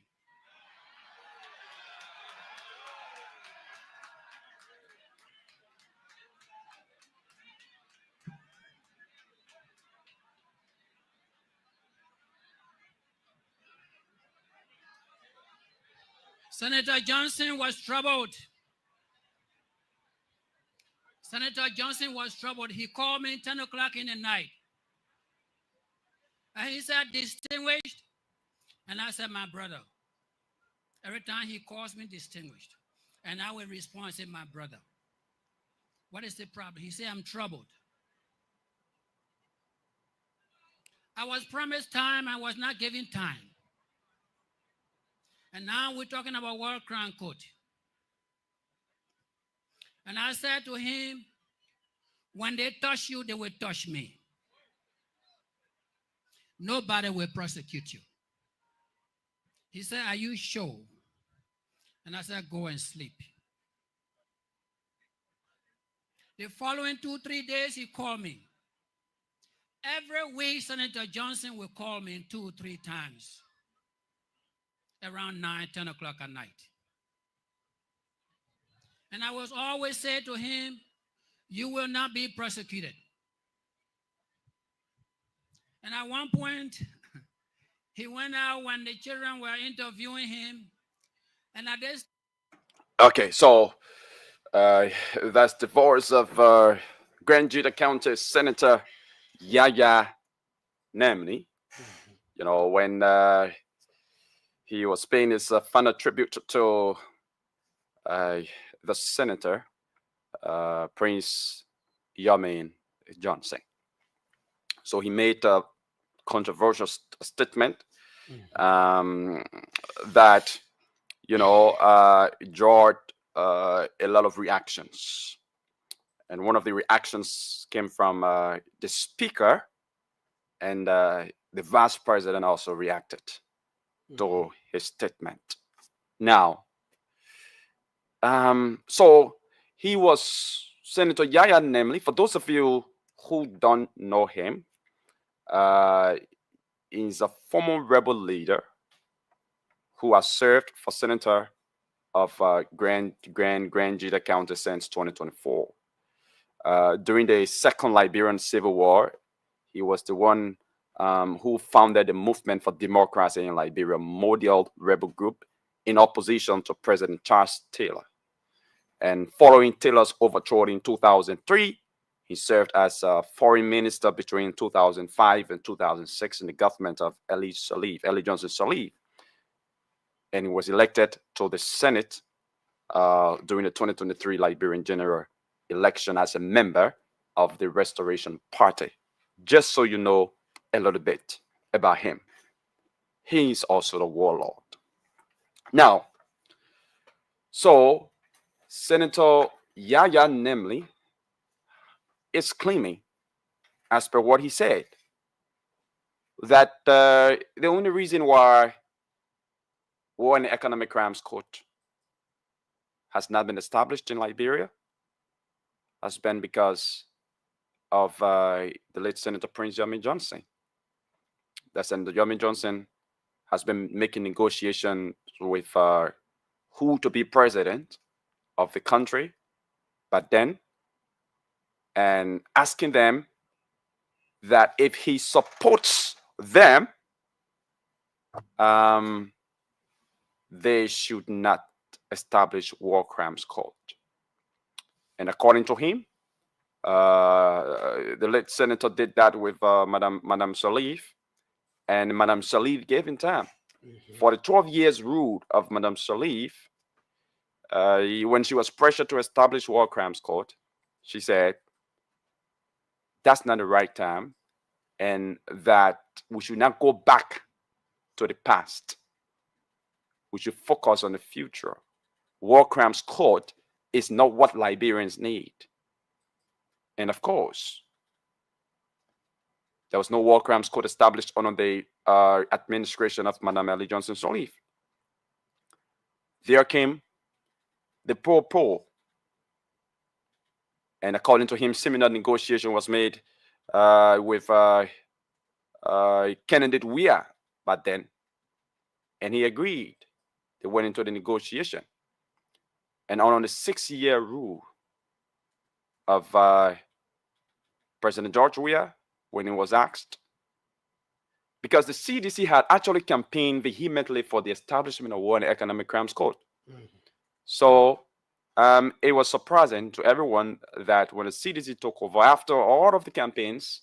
Senator Johnson was troubled. Senator Johnson was troubled. He called me 10 o'clock in the night. And he said, distinguished. And I said, my brother. Every time he calls me distinguished. And I will respond, say, my brother. What is the problem? He said, I'm troubled. I was promised time. I was not given time. And now we're talking about war crime code. And I said to him, when they touch you, they will touch me. Nobody will prosecute you. He said, are you sure? And I said, go and sleep. The following 2-3 days, he called me. Every week, Senator Johnson will call me 2-3 times. Around 9-10 o'clock at night. And I was always say to him, you will not be prosecuted. And at one point, he went out when the children were interviewing him. And at this... Okay, so that's the voice of Grand Juda County Senator Yahya Namni. You know, when he was paying his final tribute to the senator, Prince Yamin Johnson. So he made a controversial statement that, you know, drawed a lot of reactions. And one of the reactions came from the speaker, and the vice president also reacted to his statement. Now, so he was Senator Yahya Namni. For those of you who don't know him, he's a former rebel leader who has served for senator of Grand Juda County since 2024. During the Second Liberian Civil War, he was the one who founded the Movement for Democracy in Liberia, model rebel group in opposition to President Charles Taylor. And following Taylor's overthrow in 2003, he served as a foreign minister between 2005 and 2006 in the government of Ellen Johnson Sirleaf. And he was elected to the Senate during the 2023 Liberian general election as a member of the Restoration Party. Just so you know a little bit about him. He is also the warlord. Now, So Senator Yaya Nemli is claiming, as per what he said, that the only reason why War and Economic Crimes Court has not been established in Liberia has been because of the late Senator Prince Yomi Johnson. That Senator Yomi Johnson has been making negotiations with who to be president of the country, but then, and asking them that if he supports them, they should not establish war crimes court. And according to him, the late senator did that with Madame Salif, and Madame Salif gave him time. For the 12 years rule of Madame Salif, when she was pressured to establish war crimes court, she said that's not the right time, and that we should not go back to the past. We should focus on the future. War crimes court is not what Liberians need. And of course, there was no war crimes court established under the administration of Madame Ellie Johnson Sirleaf. There came the poor. And according to him, similar negotiation was made with candidate Weah back then. And he agreed. They went into the negotiation. And on the 6-year rule of President George Weah, when he was asked, because the CDC had actually campaigned vehemently for the establishment of War and Economic Crimes Court. So it was surprising to everyone that when the CDC took over, after all of the campaigns,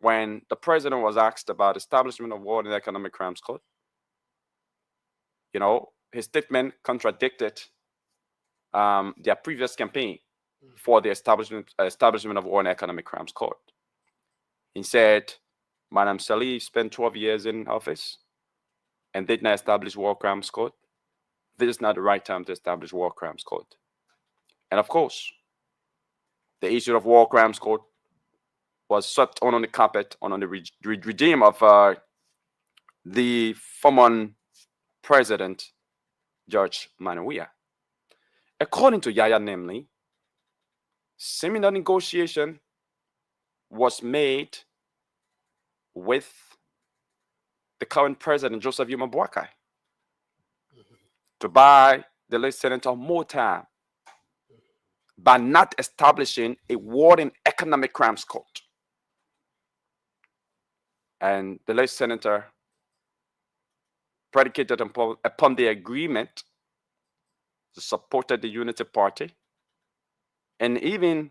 when the president was asked about establishment of War and Economic Crimes Court, his statement contradicted their previous campaign for the establishment of War and Economic Crimes Court. He said, Madame Salih spent 12 years in office and did not establish War Crimes Court. This is not the right time to establish War Crimes Court. And of course, the issue of War Crimes Court was swept on the carpet on the regime of the former president, George Weah. According to Yaya Nemli, similar negotiation was made with the current president, Joseph Yuma Boakai, to buy the late senator more time by not establishing a War and Economic Crimes Court. And the late senator, predicated upon the agreement, supported the Unity Party and even,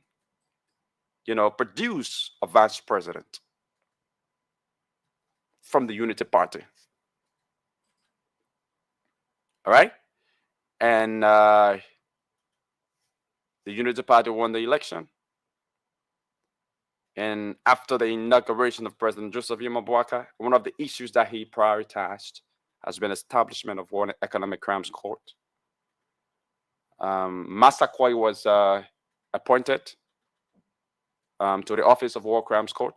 produced a vice president from the Unity Party. All right? And the Unity Party won the election. And after the inauguration of President Joseph Yuma Boakai, one of the issues that he prioritized has been establishment of War and Economic Crimes Court. Master Kwai was appointed to the Office of War Crimes Court.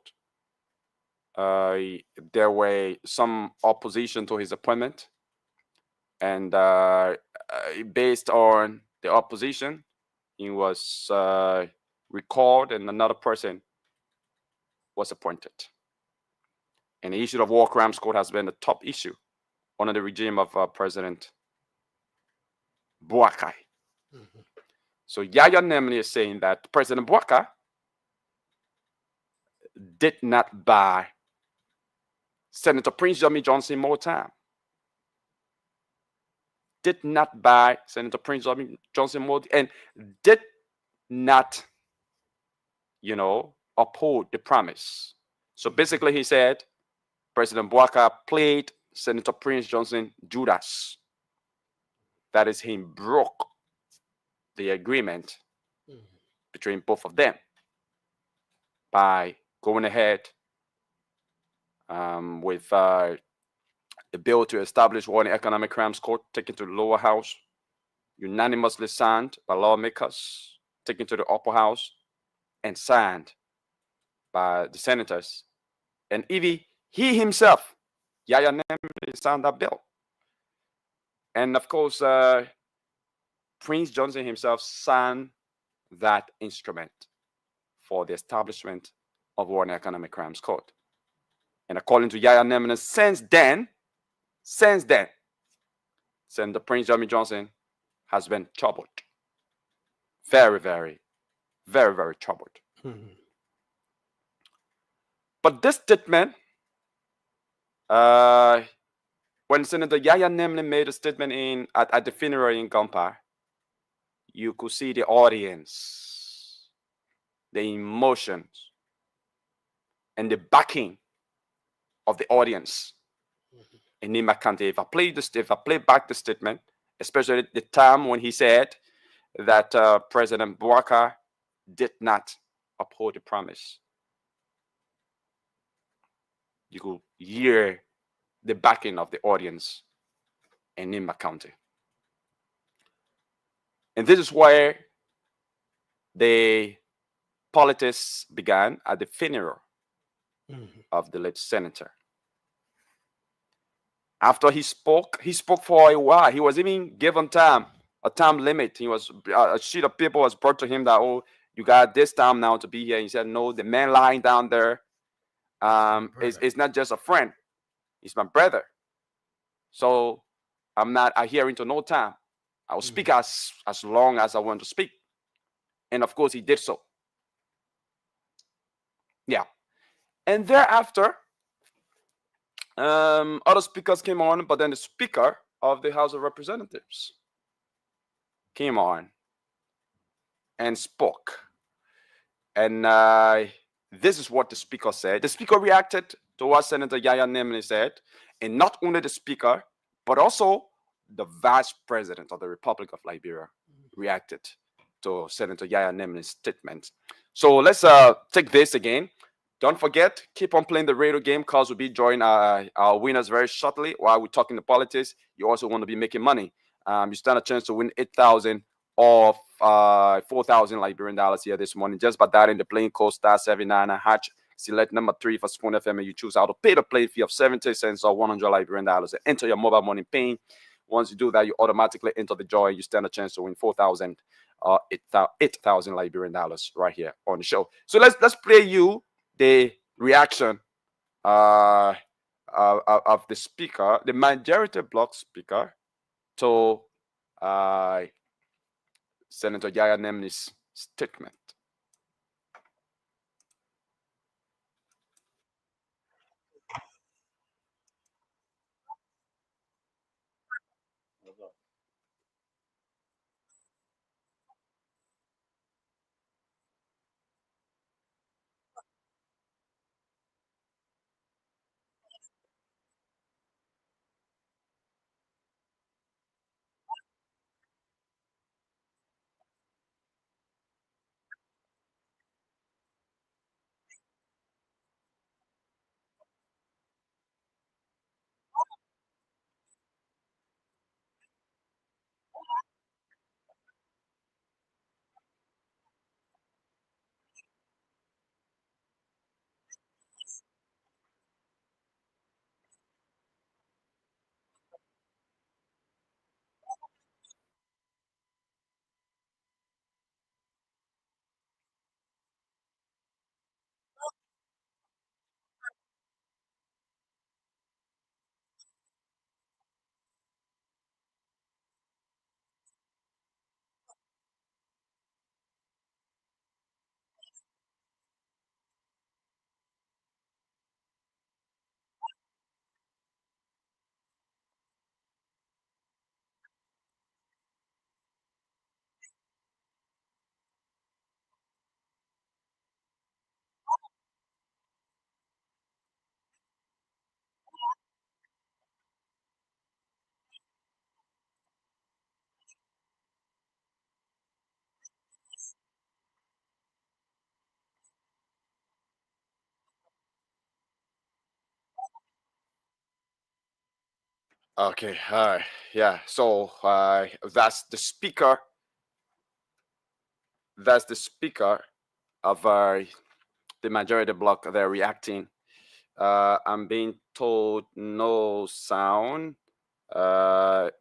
There were some opposition to his appointment, and based on the opposition, he was recalled, and another person was appointed. And the issue of War Crimes Court has been the top issue under the regime of President Boakai. So Yaya Nemli is saying that President Boakai did not buy Senator Prince Yomi Johnson more time. Did not buy Senator Prince Yomi Johnson more, and did not, uphold the promise. So basically, he said President Boakai played Senator Prince Johnson Judas. That is, he broke the agreement between both of them by going ahead with the bill to establish War and Economic Crimes Court taken to the lower house, unanimously signed by lawmakers, taken to the upper house, and signed by the senators. And even he himself, Yahya Namdi, signed that bill. And of course, Prince Johnson himself signed that instrument for the establishment of War and Economic Crimes Court. And according to Yahya Namdi, since then, Senator Prince Jeremy Johnson has been troubled. Very, very, very, very troubled. Mhm. But this statement, uh, when Senator Yahya Namdi made a statement at the funeral in Kampala, you could see the audience, the emotions, and the backing of the audience in Nima Kante. If I play back the statement, especially the time when he said that President Bouakai did not uphold the promise, you could hear the backing of the audience in Nima County. And this is where the politics began at the funeral of the late senator. After he spoke for a while. He was even given a time limit. He was a sheet of paper was brought to him that, oh, you got this time now to be here. He said, no, the man lying down there is not just a friend. He's my brother. So I'm not adhering to no time. I will speak as long as I want to speak. And of course, he did so. Yeah. And thereafter, other speakers came on, but then the Speaker of the House of Representatives came on and spoke. And this is what the Speaker said. The Speaker reacted to what Senator Yahya Namdi said. And not only the Speaker, but also the Vice President of the Republic of Liberia reacted to Senator Yahya Namdi's statement. So let's take this again. Don't forget, keep on playing the radio game because we'll be joining our winners very shortly. While we're talking to politics, you also want to be making money. You stand a chance to win 8,000 or 4,000 Liberian dollars here this morning just by dialing the playing code *79 hatch. Select number 3 for Spoon FM and you choose how to pay the play fee of 70 cents or 100 Liberian dollars and enter your mobile money pin. Once you do that, you automatically enter the draw and you stand a chance to win 4,000 or 8,000 Liberian dollars right here on the show. So let's play you the reaction of the speaker, the majority bloc speaker, to Senator Yahya Namdi's statement. Okay, all right, yeah. So that's the speaker. That's the speaker of the majority bloc. They're reacting. I'm being told no sound.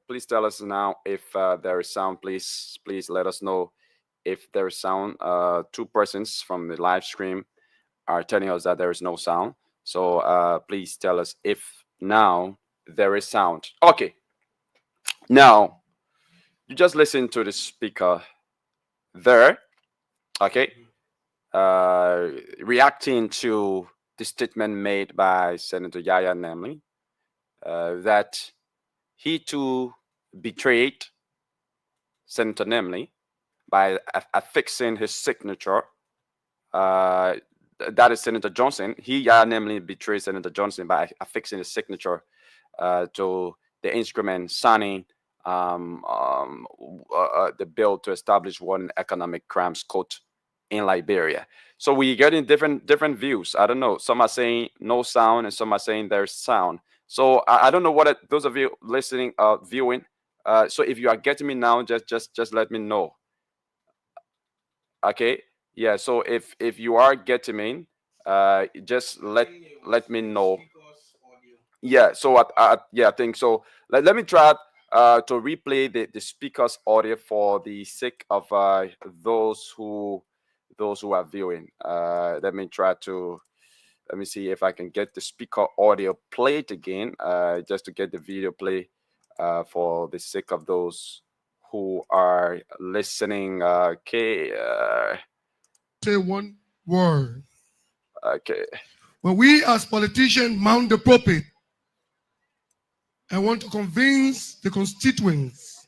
Please tell us now if there is sound. Please let us know if there is sound. Two persons from the live stream are telling us that there is no sound. So please tell us if now there is sound. Okay. Now you just listen to the speaker there. Okay. Reacting to the statement made by Senator Yaya Namli that he too betrayed Senator Namli by affixing his signature. Uh, that is Senator Johnson. He Yaya Namli betrayed Senator Johnson by affixing his signature to the instrument signing the bill to establish one economic crimes court in Liberia. So we getting different views. I don't know. Some are saying no sound, and some are saying there's sound. So I don't know what those of you listening, viewing. So if you are getting me now, just let me know. Okay. Yeah. So if you are getting me, just let me know. Yeah. So I think so. Let me try to replay the speaker's audio for the sake of those who are viewing. Let me try to let me see if I can get the speaker audio played again, just to get the video play for the sake of those who are listening. Okay. Say one word. Okay. When we as politicians mount the pulpit and want to convince the constituents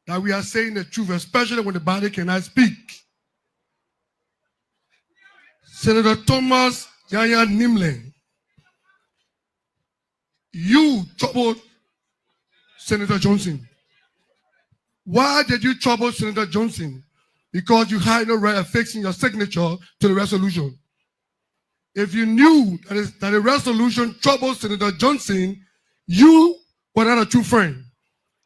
that we are saying the truth, especially when the body cannot speak, Senator Thomas Yaya Nimle, you troubled Senator Johnson. Why did you trouble Senator Johnson? Because you had no right of fixing your signature to the resolution. If you knew that the resolution troubled Senator Johnson, you were not a true friend.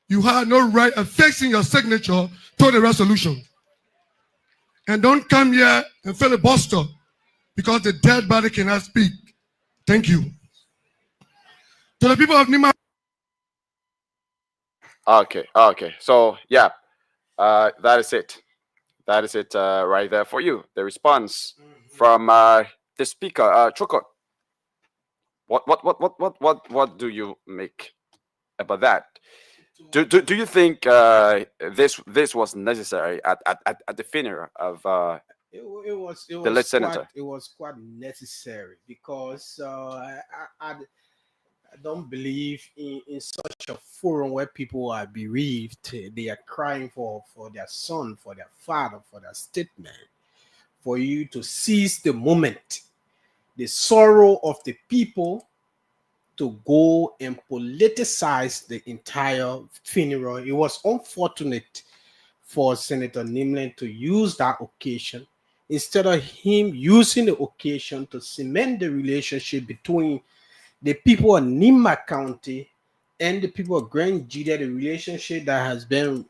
You had no right of fixing your signature to the resolution. And don't come here and filibuster because the dead body cannot speak. Thank you. To the people of Nima. Okay. So yeah, that is it. That is it right there for you. The response from the speaker, Choko. What do you make about that? Do you think this was necessary at the funeral of the late senator? It was quite necessary because I don't believe in such a forum where people are bereaved. They are crying for their son, for their father, for their statement. For you to seize the moment, the sorrow of the people, to go and politicize the entire funeral. It was unfortunate for Senator Nimlen to use that occasion instead of him using the occasion to cement the relationship between the people of Nima County and the people of Grand Judah, the relationship that has been,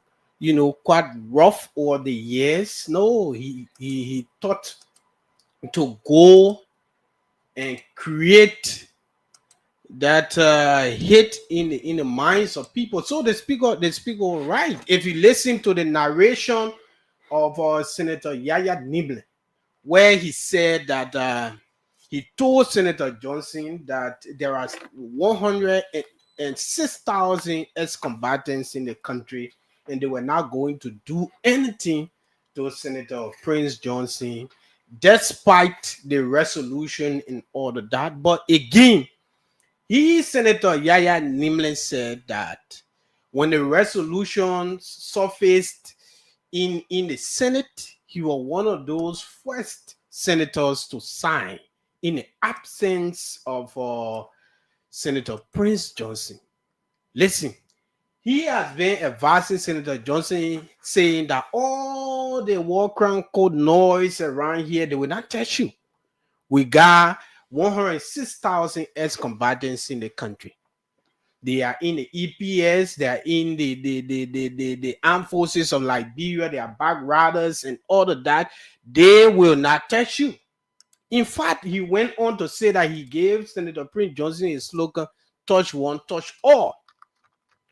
quite rough over the years. No, he thought to go and create that hit in the minds of people. So the speaker right. If you listen to the narration of Senator Yaya Nible, where he said that he told Senator Johnson that there are 106,000 ex-combatants in the country, and they were not going to do anything to Senator Prince Johnson, despite the resolution and all of that. But again, Senator Yaya Nimlen said that when the resolution surfaced in the Senate, he was one of those first senators to sign in the absence of Senator Prince Johnson. Listen, he has been advising Senator Johnson, saying that all the war crime code noise around here, they will not touch you. We got 106,000 ex-combatants in the country. They are in the EPS, they are in the armed forces of Liberia, they are back riders and all of that. They will not touch you. In fact, he went on to say that he gave Senator Prince Johnson his slogan, touch one, touch all.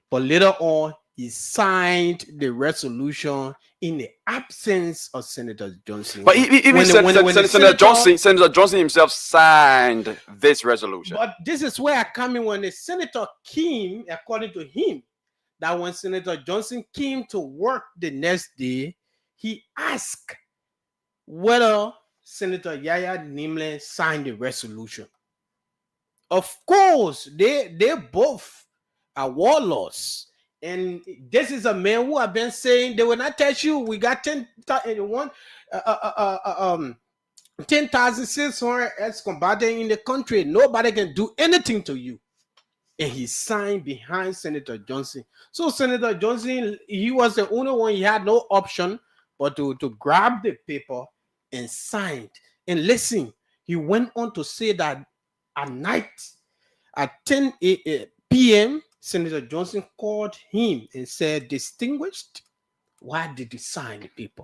But later on, he signed the resolution in the absence of Senator Johnson. But even Senator Johnson himself signed this resolution. But this is where I come in. When the senator came, according to him, that when Senator Johnson came to work the next day, he asked whether Senator Yaya Nimle signed the resolution. Of course, they both are warlords. And this is a man who have been saying they will not touch you. We got 10,600 ex-combatants in the country. Nobody can do anything to you. And he signed behind Senator Johnson. So Senator Johnson, he was the only one. He had no option but to grab the paper and sign. And listen, he went on to say that at night, at 10 p.m., Senator Johnson called him and said, "Distinguished, why did you sign the paper?"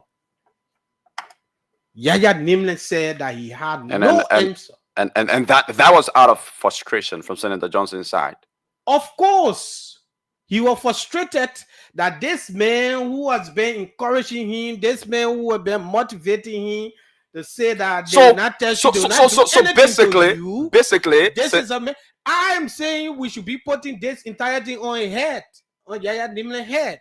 Yaya Nimle said that he had no answer. And that was out of frustration from Senator Johnson's side. Of course, he was frustrated that this man who has been encouraging him, this man who has been motivating him to say that they will not tell you, basically, this is a man. I am saying we should be putting this entire thing on his head, on Yaya Nimle's head,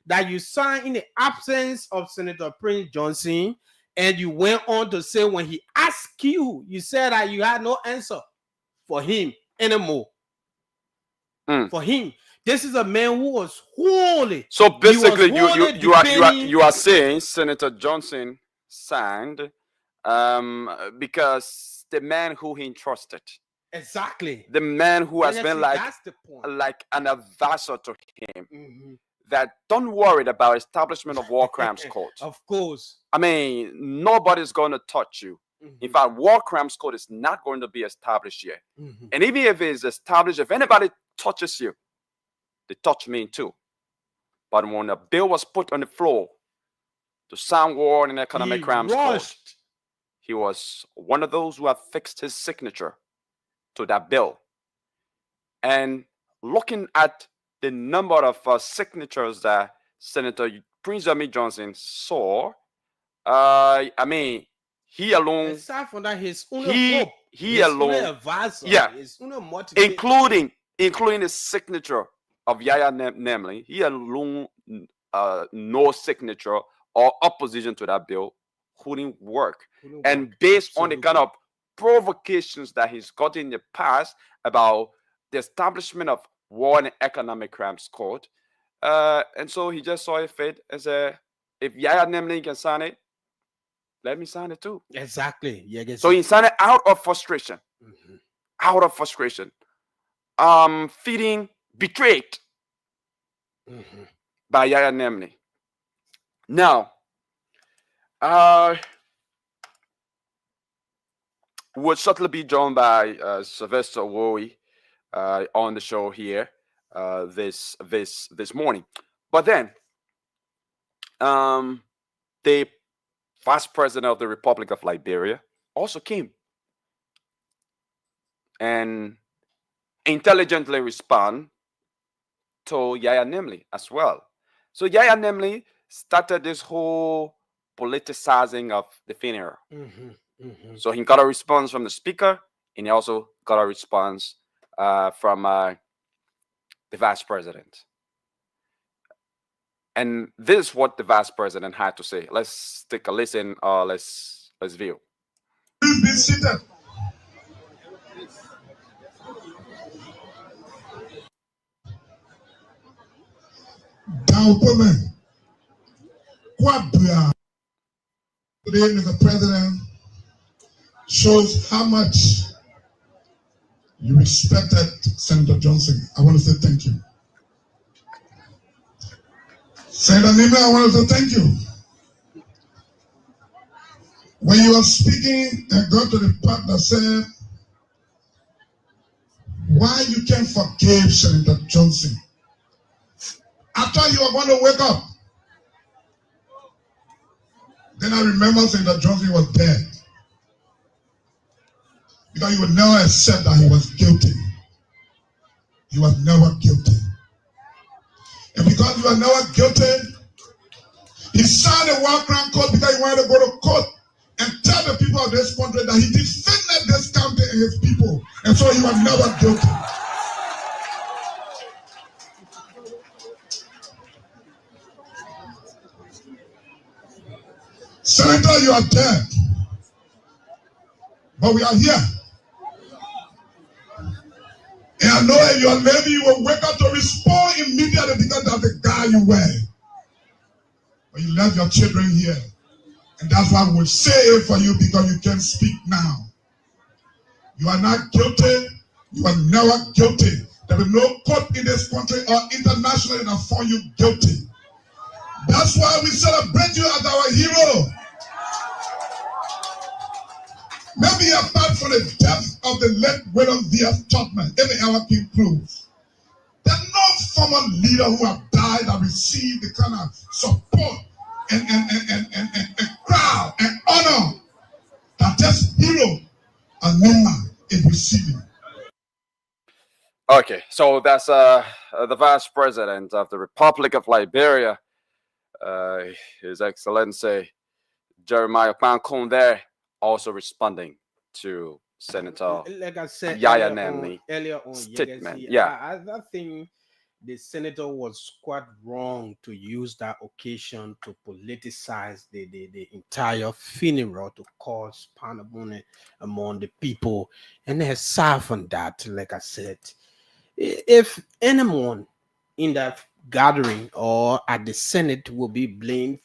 that you signed in the absence of Senator Prince Johnson, and you went on to say when he asked you, you said that you had no answer for him anymore. For him, this is a man who was holy. So basically, you are saying Senator Johnson signed because the man who he entrusted. Exactly. The man who has been like an advisor to him. That don't worry about establishment of war crimes court. Of course. I mean, nobody's going to touch you. In fact, war crimes court is not going to be established yet. And even if it is established, if anybody touches you, they touch me too. But when a bill was put on the floor to sound war and economic crimes court, he was one of those who have fixed his signature to that bill. And looking at the number of signatures that Senator Prince Johnson saw, I mean, he alone, aside from that, his own advisor, his own motivator, including the signature of Yaya Nimle, he alone, no signature or opposition to that bill couldn't work. And based on the kind of provocations that he's got in the past about the establishment of war and economic crimes court, and so he just saw it fit as if Yaya Nimle can sign it, let me sign it too. Exactly. Yeah. So he signed it out of frustration. Out of frustration. Feeling betrayed by Yaya Nimle. Now, we'll shortly be joined by Sylvester Owoye on the show here this morning. But then, the Vice President of the Republic of Liberia also came and intelligently respond to Yaya Nimle as well. So Yaya Nimle started this whole politicizing of the funeral. So he got a response from the speaker, and he also got a response from the vice president. And this is what the vice president had to say. Let's take a listen. Let's view. Please be seated. Today, Mr. President, shows how much you respected Senator Johnson. I want to say thank you. Senator Nimle, I want to say thank you. When you were speaking and got to the part that said, why you can't forgive Senator Johnson. After you are going to wake up, then I remember Senator Johnson was dead. Because you would never accept that he was guilty. He was never guilty. And because you are never guilty, he signed a war crime code because he wanted to go to court and tell the people of this country that he defended this country and his people. And so he was never guilty. Senator, you are dead. But we are here. And I know if you are maybe you will wake up to respond immediately because that's the guy you were. But you left your children here. And that's why we will say it for you because you can speak now. You are not guilty. You are never guilty. There will be no court in this country or internationally that found you guilty. That's why we celebrate you as our hero. Maybe apart from the death of the late William V.F. Tubman, if it ever came close, there's no former leader who have died that received the kind of support and crowd and honor that this hero and Nima is receiving. Okay, so that's the Vice President of the Republic of Liberia, His Excellency Jeremiah Pancon there, also responding to Senator like I said Yaya earlier on statement. I think the senator was quite wrong to use that occasion to politicize the entire funeral to cause pandemonium among the people. And aside from that, like I said, if anyone in that gathering or at the Senate will be blamed,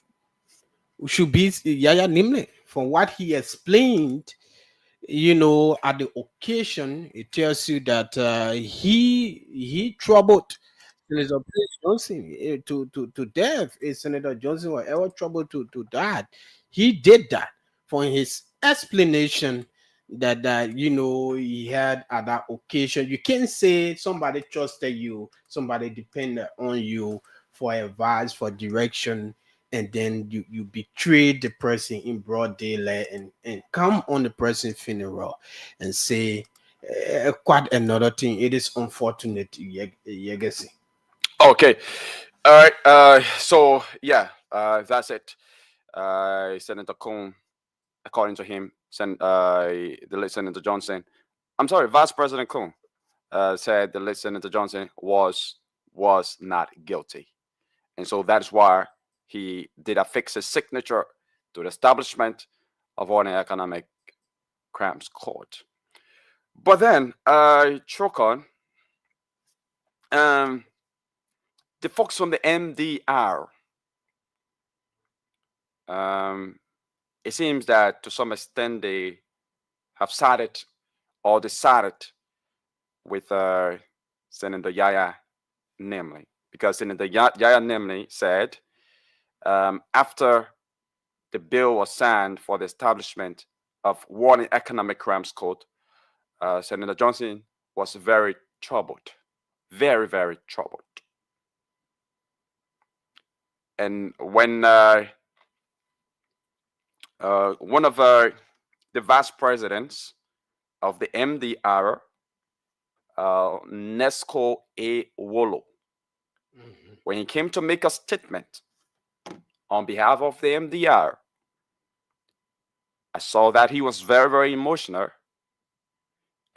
should be Yaya Nimle. From what he explained, at the occasion, it tells you that he troubled Senator Johnson to death. If Senator Johnson were ever troubled to that, he did that for his explanation that he had at that occasion. You can't say somebody trusted you, somebody depended on you for advice, for direction, and then you betrayed the person in broad daylight and come on the person's funeral and say quite another thing. It is unfortunate, Yegesi. Okay, all right. So yeah, that's it. Senator Cohn, according to him, the late Senator Johnson. I'm sorry, Vice President Cohn said the late Senator Johnson was not guilty, and so that's why he did affix his signature to the establishment of an economic crimes court. But then, Chokon, the folks from the MDR, it seems that to some extent they have sided or decided with Senator Yaya Nimle, because Senator Yaya Nimle said after the bill was signed for the establishment of one economic crimes court, Senator Johnson was very troubled, very, very troubled. And when one of the vice presidents of the MDR, Nesco A. Wolo, when he came to make a statement on behalf of the MDR, I saw that he was very, very emotional,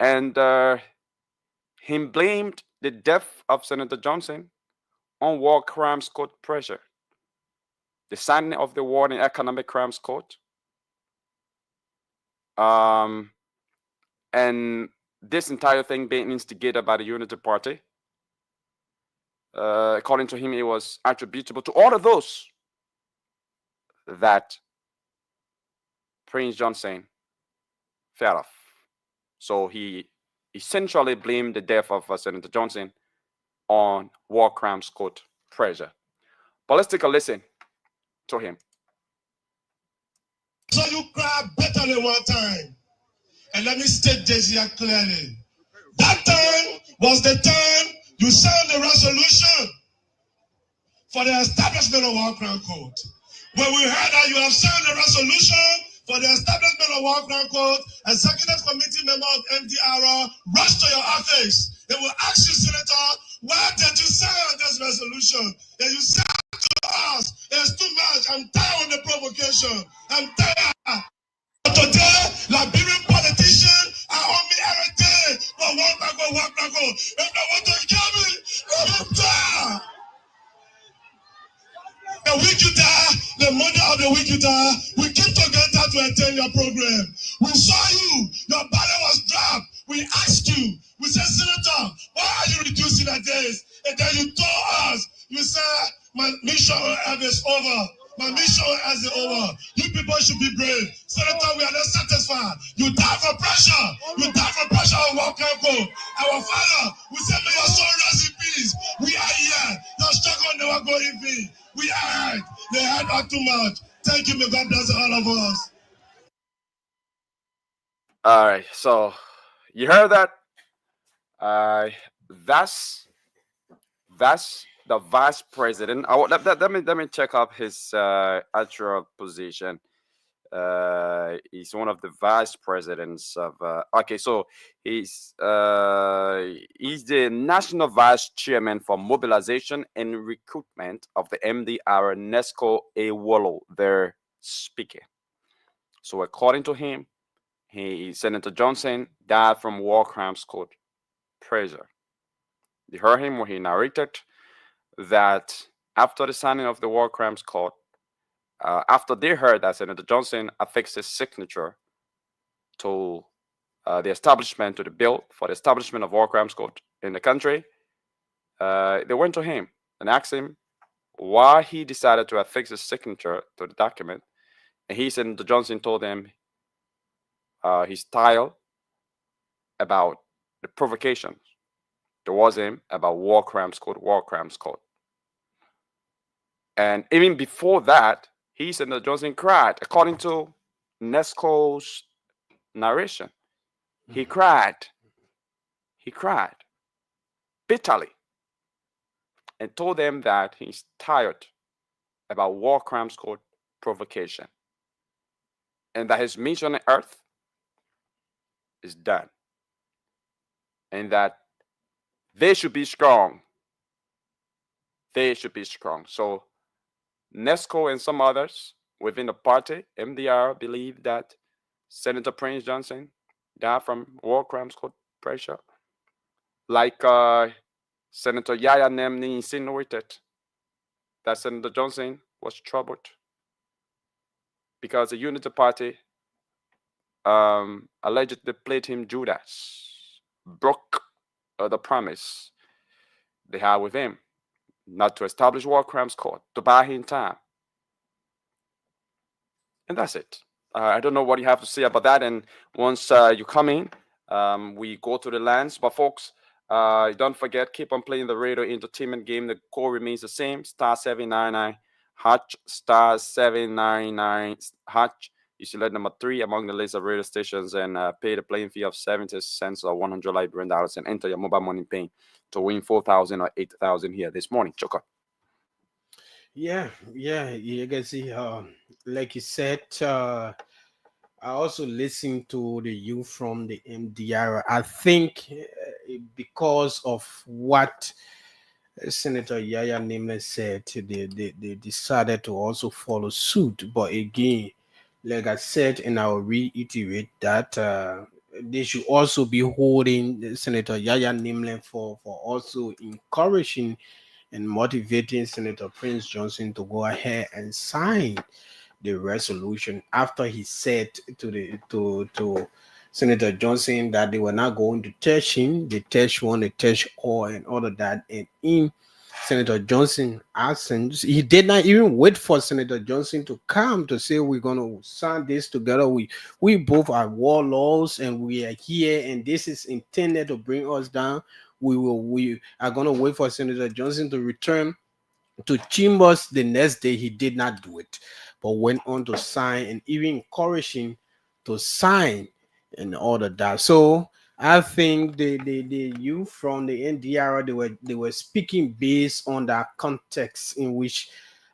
and he blamed the death of Senator Johnson on war crimes court pressure. The signing of the War and Economic Crimes Court, and this entire thing being instigated by the Unity Party. According to him, it was attributable to all of those that Prince Johnson fell off. So he essentially blamed the death of Senator Johnson on war crimes court pressure. But let's take a listen to him. So you cry better than one time. And let me state this here clearly. That time was the time you signed the resolution for the establishment of War Crime Code. When we heard that you have signed a resolution for the establishment of War Crime Code, Executive Committee member of MDR rush to your office. They will ask you, Senator, why did you sign this resolution? And you said to us, it's too much. I'm tired of the provocation. I'm tired. Today, Liberian politicians are on me every day. But one back. If they want to kill me, let them die. The Wikiuta, the mother of the Wikiuta, we came together to attend your program. We saw you, your body was dropped. We asked you, we said, Senator, why are you reducing the days? And then you told us, you said, my mission is over. My mission is over. You people should be brave. Senator, we are not satisfied. You die for pressure. You die for pressure on Wakanko. Our father, we said, may your soul rest in peace. We are here. Your struggle never go in vain. We are. They had not too much. Thank you. May God bless all of us. All right. So you heard that? That's the vice president. Let me check up his actual position. He's one of the vice presidents of. Okay, so he's the national vice chairman for mobilization and recruitment of the MDR Nesco Ewolo. They're speaking. So according to him, Senator Johnson died from war crimes code pressure. You heard him when he narrated that after the signing of the war crimes court, after they heard that Senator Johnson affixed his signature to the establishment, to the bill for the establishment of war crimes court in the country, they went to him and asked him why he decided to affix his signature to the document. And Senator Johnson told them he's tired about the provocations towards him about war crimes code. And even before that, Senator Johnson cried. According to Nesco's narration, he cried. He cried bitterly and told them that he's tired about war crimes code provocation and that his mission on earth is done and that they should be strong. They should be strong. So Nesco and some others within the party, MDR, believe that Senator Prince Johnson died from war crimes code pressure. Like Senator Yaya Nemni insinuated that Senator Johnson was troubled because the Unity Party allegedly played him Judas, broke the promise they had with him not to establish war crimes court, to buy him time. And that's it. I don't know what you have to say about that. And once you come in, we go to the lands. But folks, don't forget, keep on playing the radio entertainment game. The code remains the same, *799 hatch, *799 hatch. You select number 3 among the list of radio stations and pay the playing fee of 70 cents or 100 Liberian dollars and enter your mobile money pin to win 4,000 or 8,000 here this morning. Choco. Yeah, you can see, like you said, I also listened to the youth from the MDR. I think because of what Senator Yaya Nimle said, they decided to also follow suit. But again, like I said, and I'll reiterate that they should also be holding Senator Yaya Nimle for also encouraging and motivating Senator Prince Johnson to go ahead and sign the resolution after he said to Senator Johnson that they were not going to touch him, they touch one, they touch all, and all of that. And in Senator Johnson absence, he did not even wait for Senator Johnson to come to say we're going to sign this together. We both are warlords and we are here, and this is intended to bring us down. We are going to wait for Senator Johnson to return to Chambers the next day. He did not do it, but went on to sign and even encouraging to sign and all of that. So I think the youth from the NDR, they were speaking based on that context in which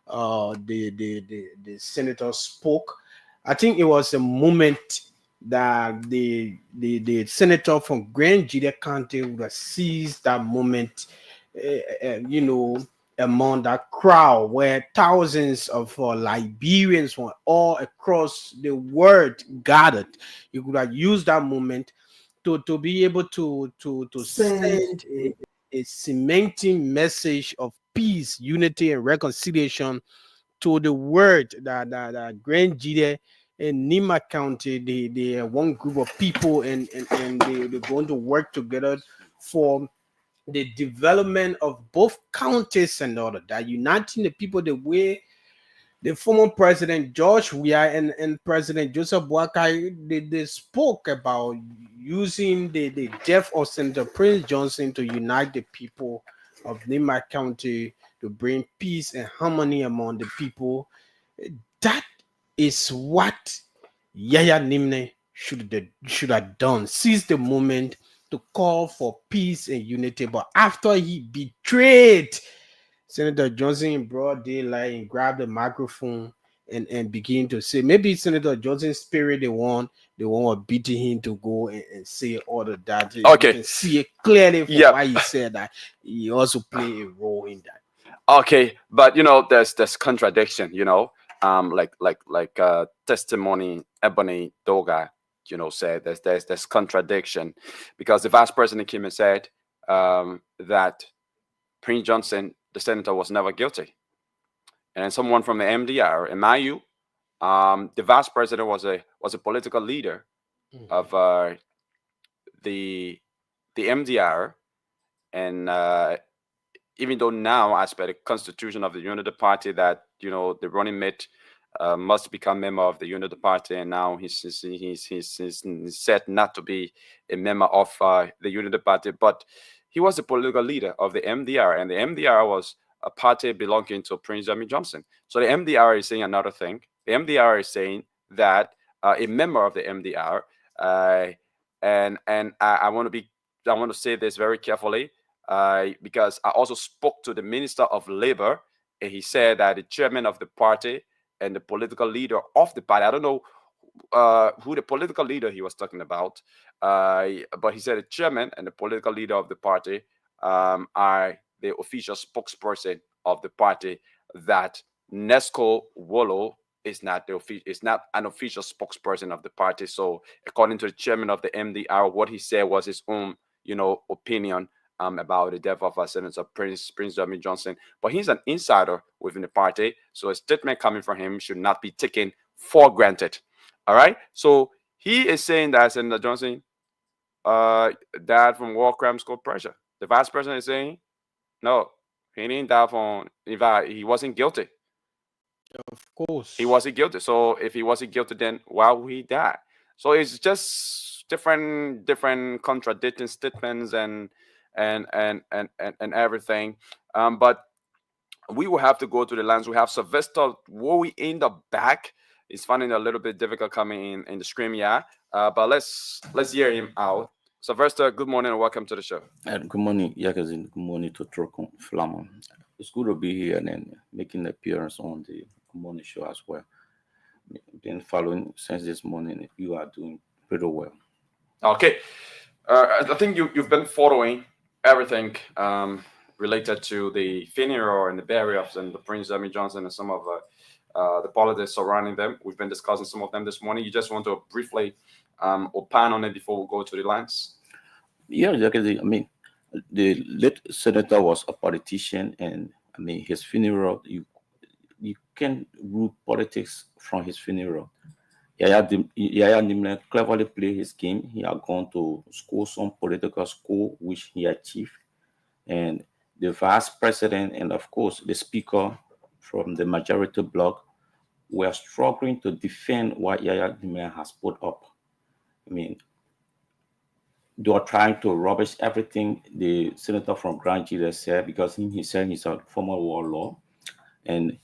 the senator spoke. I think it was a moment that the senator from Grand Judea County would have seized that moment, you know, among that crowd where thousands of Liberians from all across the world gathered. You could have used that moment to be able to send a cementing message of peace, unity, and reconciliation to the word that Grand Jide in Nima County, they are one group of people, and they're going to work together for the development of both counties and all of that, uniting the people the way the former President George Weah and President Joseph Boakai, they spoke about using the death of Senator Prince Johnson to unite the people of Nima County, to bring peace and harmony among the people. That is what Yaya Nimne should have done. Seize the moment to call for peace and unity. But after he betrayed Senator Johnson in broad daylight and grabbed the microphone and begin to say, maybe Senator Johnson's spirit, they want beating him to go and say all of that. You Okay. can see it clearly from Yep. why he said that. He also played a role in that. Okay, but you know, there's contradiction. You know, like testimony Ebony Doga, you know, said there's contradiction, because the vice president came and said that Prince Johnson, the senator, was never guilty, and someone from the MDR, in my view, the vice president was a political leader of the MDR, and even though now, as per the constitution of the Unity Party, that, you know, the running mate must become member of the Unity Party, and now he's said not to be a member of the Unity Party, but he was a political leader of the MDR, and the MDR was a party belonging to Prince Jimmy Johnson. So the MDR is saying another thing. The MDR is saying that a member of the MDR, and I want to say this very carefully, because I also spoke to the Minister of Labor, and he said that the chairman of the party and the political leader of the party, I don't know who the political leader he was talking about, but he said the chairman and the political leader of the party are the official spokesperson of the party, that Nesco Wolo is not an official spokesperson of the party. So according to the chairman of the MDR, what he said was his own, you know, opinion about the death of Senator Prince Jimmy Johnson. But he's an insider within the party, so a statement coming from him should not be taken for granted. All right. So he is saying that Senator Johnson died from war crimes called pressure. The vice president is saying, no, he didn't die from, in fact, he wasn't guilty. Of course. He wasn't guilty. So if he wasn't guilty, then why would he die? So it's just different contradicting statements and everything. But we will have to go to the lines. We have Sylvester Wowie in the back. He's finding it a little bit difficult coming in the stream, yeah. But let's hear him out. Sylvester, good morning and welcome to the show. Good morning, Yakazin. Good morning to Trocon Flamon. It's good to be here and then making an appearance on the Good Morning Show as well. Been following since this morning. You are doing pretty well. Okay. I think you've been following everything related to the funeral and the burial of the Prince Jimmy Johnson and some of the politics surrounding them. We've been discussing some of them this morning. You just want to briefly opine on it before we go to the lines? Yeah, I mean, the late senator was a politician, and I mean, his funeral, you can rule politics from his funeral. Yaya Nimle cleverly played his game. He had gone to school, some political school, which he achieved. And the vice president and, of course, the speaker from the majority bloc were struggling to defend what Yaya Nimle has put up. I mean, they are trying to rubbish everything the senator from Grand Judea said, because he said he's a former warlord and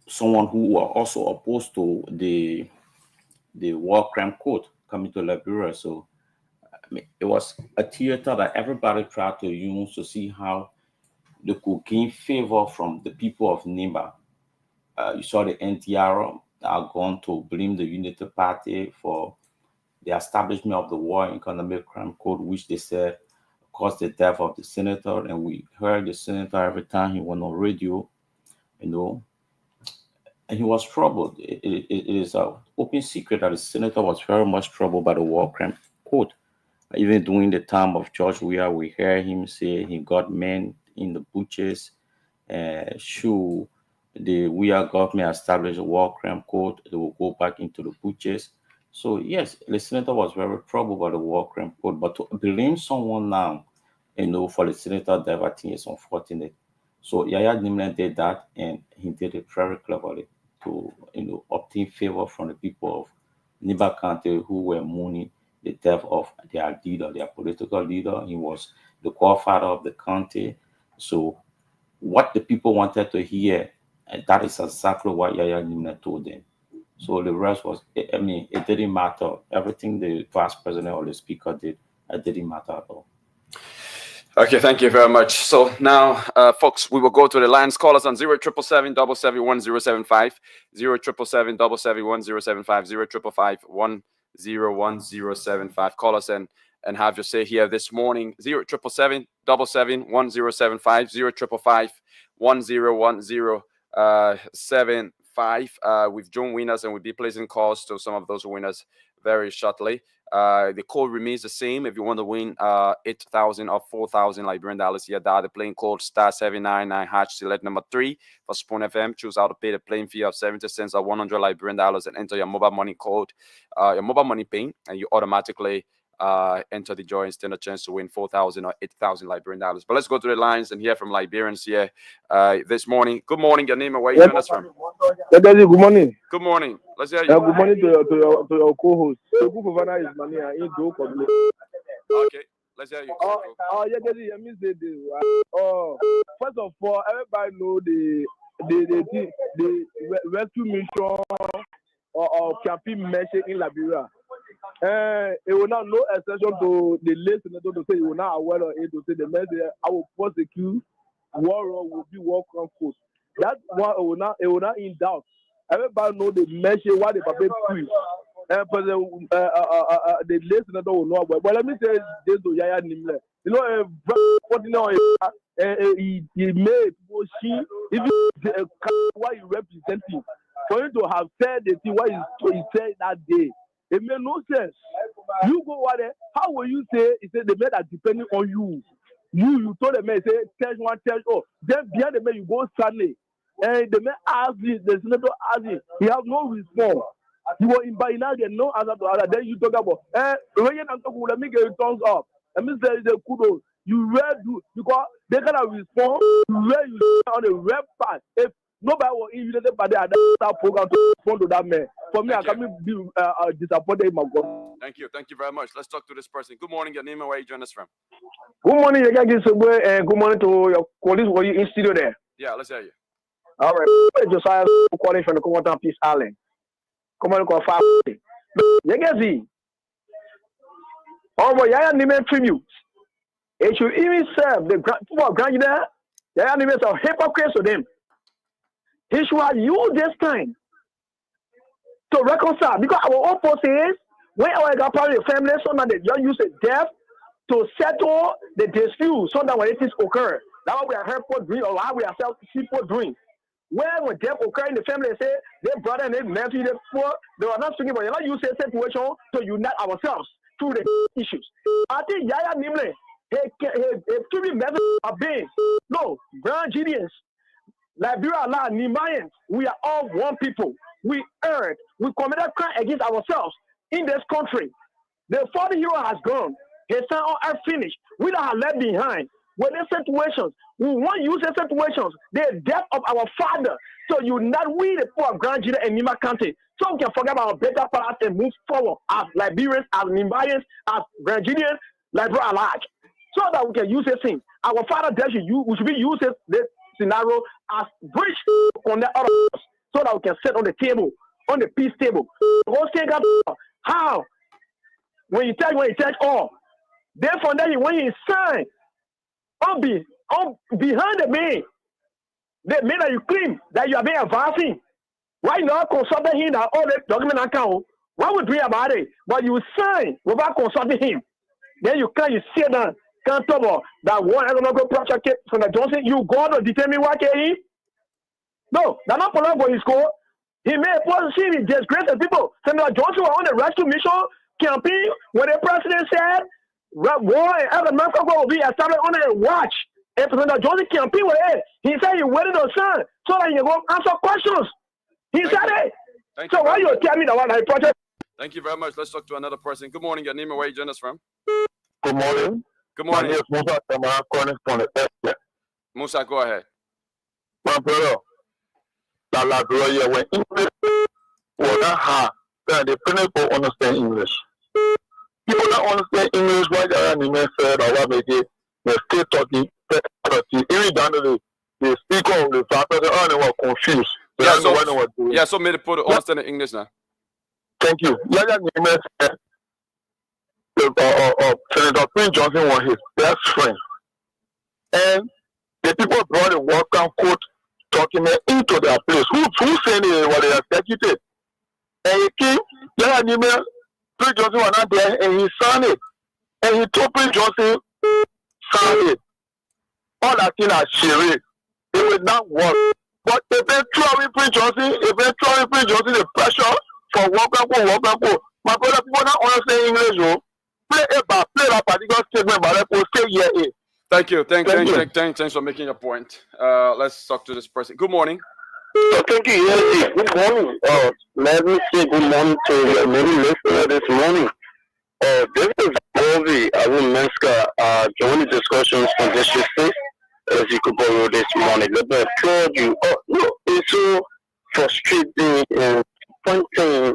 someone who are also opposed to the war crime code coming to Liberia. So mean, it was a theater that everybody tried to use to see how they could gain favor from the people of Nimba. You saw the NTR are going to blame the Unity Party for the establishment of the War and Economic Crime Code, which they said caused the death of the senator. And we heard the senator every time he went on radio, and he was troubled. It is an open secret that the senator was very much troubled by the War Crime Code. Even during the time of George Weah, we heard him say he got men in the butchers, should the Weah government establish a War Crime Code, they will go back into the butchers. So yes, the senator was very troubled by the War Crime Code, but to blame someone now, for the senator death, I think it's unfortunate. So Yaya Nimle did that, and he did it very cleverly to obtain favor from the people of Niba County who were mourning the death of their leader, their political leader. He was the godfather of the county. So what the people wanted to hear, and that is exactly what Yaya Nimle told them. So the rest was, it didn't matter. Everything the vice president or the speaker did, it didn't matter at all. Okay, thank you very much. So now, folks, we will go to the lines. Call us on 0777 771 0775, 0777 771 0555, 0555 Call us and have your say here this morning. 0777 771 0775, 0555 101075. We've joined winners and we'll be placing calls to some of those winners very shortly. The code remains the same. If you want to win 8,000 or 4,000 Liberian dollars here, dial the playing code *799# select number 3 for Spoon FM. Choose how to pay the playing fee of 70 cents or 100 Liberian dollars and enter your mobile money code, your mobile money pin, and you automatically enter the draw and stand a chance to win 4,000 or 8,000 Liberian dollars. But let's go to the lines and hear from Liberians here this morning. Good morning. Your name and where you join us from? Good morning. Good morning. Let's hear you. Good morning to your co-host. Okay, let's hear you. First of all, everybody know the rescue mission or campaign measure in Liberia. It will not no exception to the list to say you will not aware of it to say the message I will prosecute war will be war crime code. That one it will not in doubt. Everybody know the measure what the paper free. But the listener don't know. But let me say this to Yaya Nimle. You know, he made she even what he representing for him to have said the thing what he said that day. It made no sense. You go over there. How will you say? He said the men are depending on you. You told the man, say, tell one, tell oh. Then behind the man, you go Sunday. And the man asked you, the senator asked you, he have no response. You were in by now, get no answer to other. Then you talk about, when you talk, let me get your thumbs up. Let me say, the kudos. You read do because they cannot respond. Where you on the red part. If nobody was invitated by the other program to respond to that man. For me, I can't be disappointed in my God. Thank you very much. Let's talk to this person. Good morning. Your name and where you join us from? Good morning, you guys. And good morning to your colleagues who are in studio there. Yeah, let's hear you. All right, Josiah calling from the Commodore Peace Island. Come on, call 5. You guys see? Oh, boy, Yaya Nimle tribute. It should even serve the grand there. Yaya Nimle are hypocrites to them. He should have used this time to reconcile because our own post is when our family, so that they just use the death to settle the dispute so that when it is occur, that's what we are here for doing or how we ourselves people doing. When death occur in the family, say their brother and their nephew, they poor, they are not speaking, but you're not using the situation to unite ourselves through the issues. I think Yaya Nimle, he message of being no grand genius. Liberia, Nimayans, we are all one people. We erred. We committed crime against ourselves in this country. The 40 hero has gone. His son are finished. We don't have left behind. With these situations, we want to use these situations, the death of our father, so unite we the poor grand jury in Nima County. So we can forget about our better past and move forward as Liberians, as Nimayans, as grand Nigerians, Liberia at large. So that we can use this thing. Our father death we should be using this scenario as bridge on the other so that we can sit on the table, on the peace table. How? When you touch all, Then from there, when he signed behind the man that you claim that you have been advancing, why not consulting him that all the document account? What would we about it? But you sign without consulting him. Then you sit down, can't talk about that one economic project from the Johnson. You go to determine what he. No, that's not problem for his score. He made a position, he disgraced the people. Senator Johnson was on the rescue mission campaign when the president said war and economic will be established on a watch. And Senator Johnson campaign with it. He said he waited on son so that he can go answer questions. He said it. So why you tell me that one project? Thank you very much. Let's talk to another person. Good morning. Your name and where you join us from? Good morning. Good morning. My name is Musa Tamara, calling from the area. Musa, go ahead. My brother, that library when English was not hard, then the people understand English. People don't understand English, why they are in the said or what they did, they still talking, even down to the speaker of the fact that they were confused. So many people understand English now. Thank you. Senator Prince Johnson was his best friend. And the people brought the welcome quote document into their place. Who said it was the executive? And he came, Prince Johnson was not there, and he signed it. And he told Prince Johnson, sign it. All that thing are charade. It will not work. But eventually Prince Johnson, the pressure for welcome quote. My brother, people not understand English, oh. Play that particular statement, but let's stay here. Thank you. Thanks for making your point. Let's talk to this person. Good morning. Thank you. Yes, good morning. Let me say good morning to your many listeners this morning. This is Bobby Arumenska joining discussions on District 6 as you could borrow this morning. Let me applaud you. It's so frustrating and pointing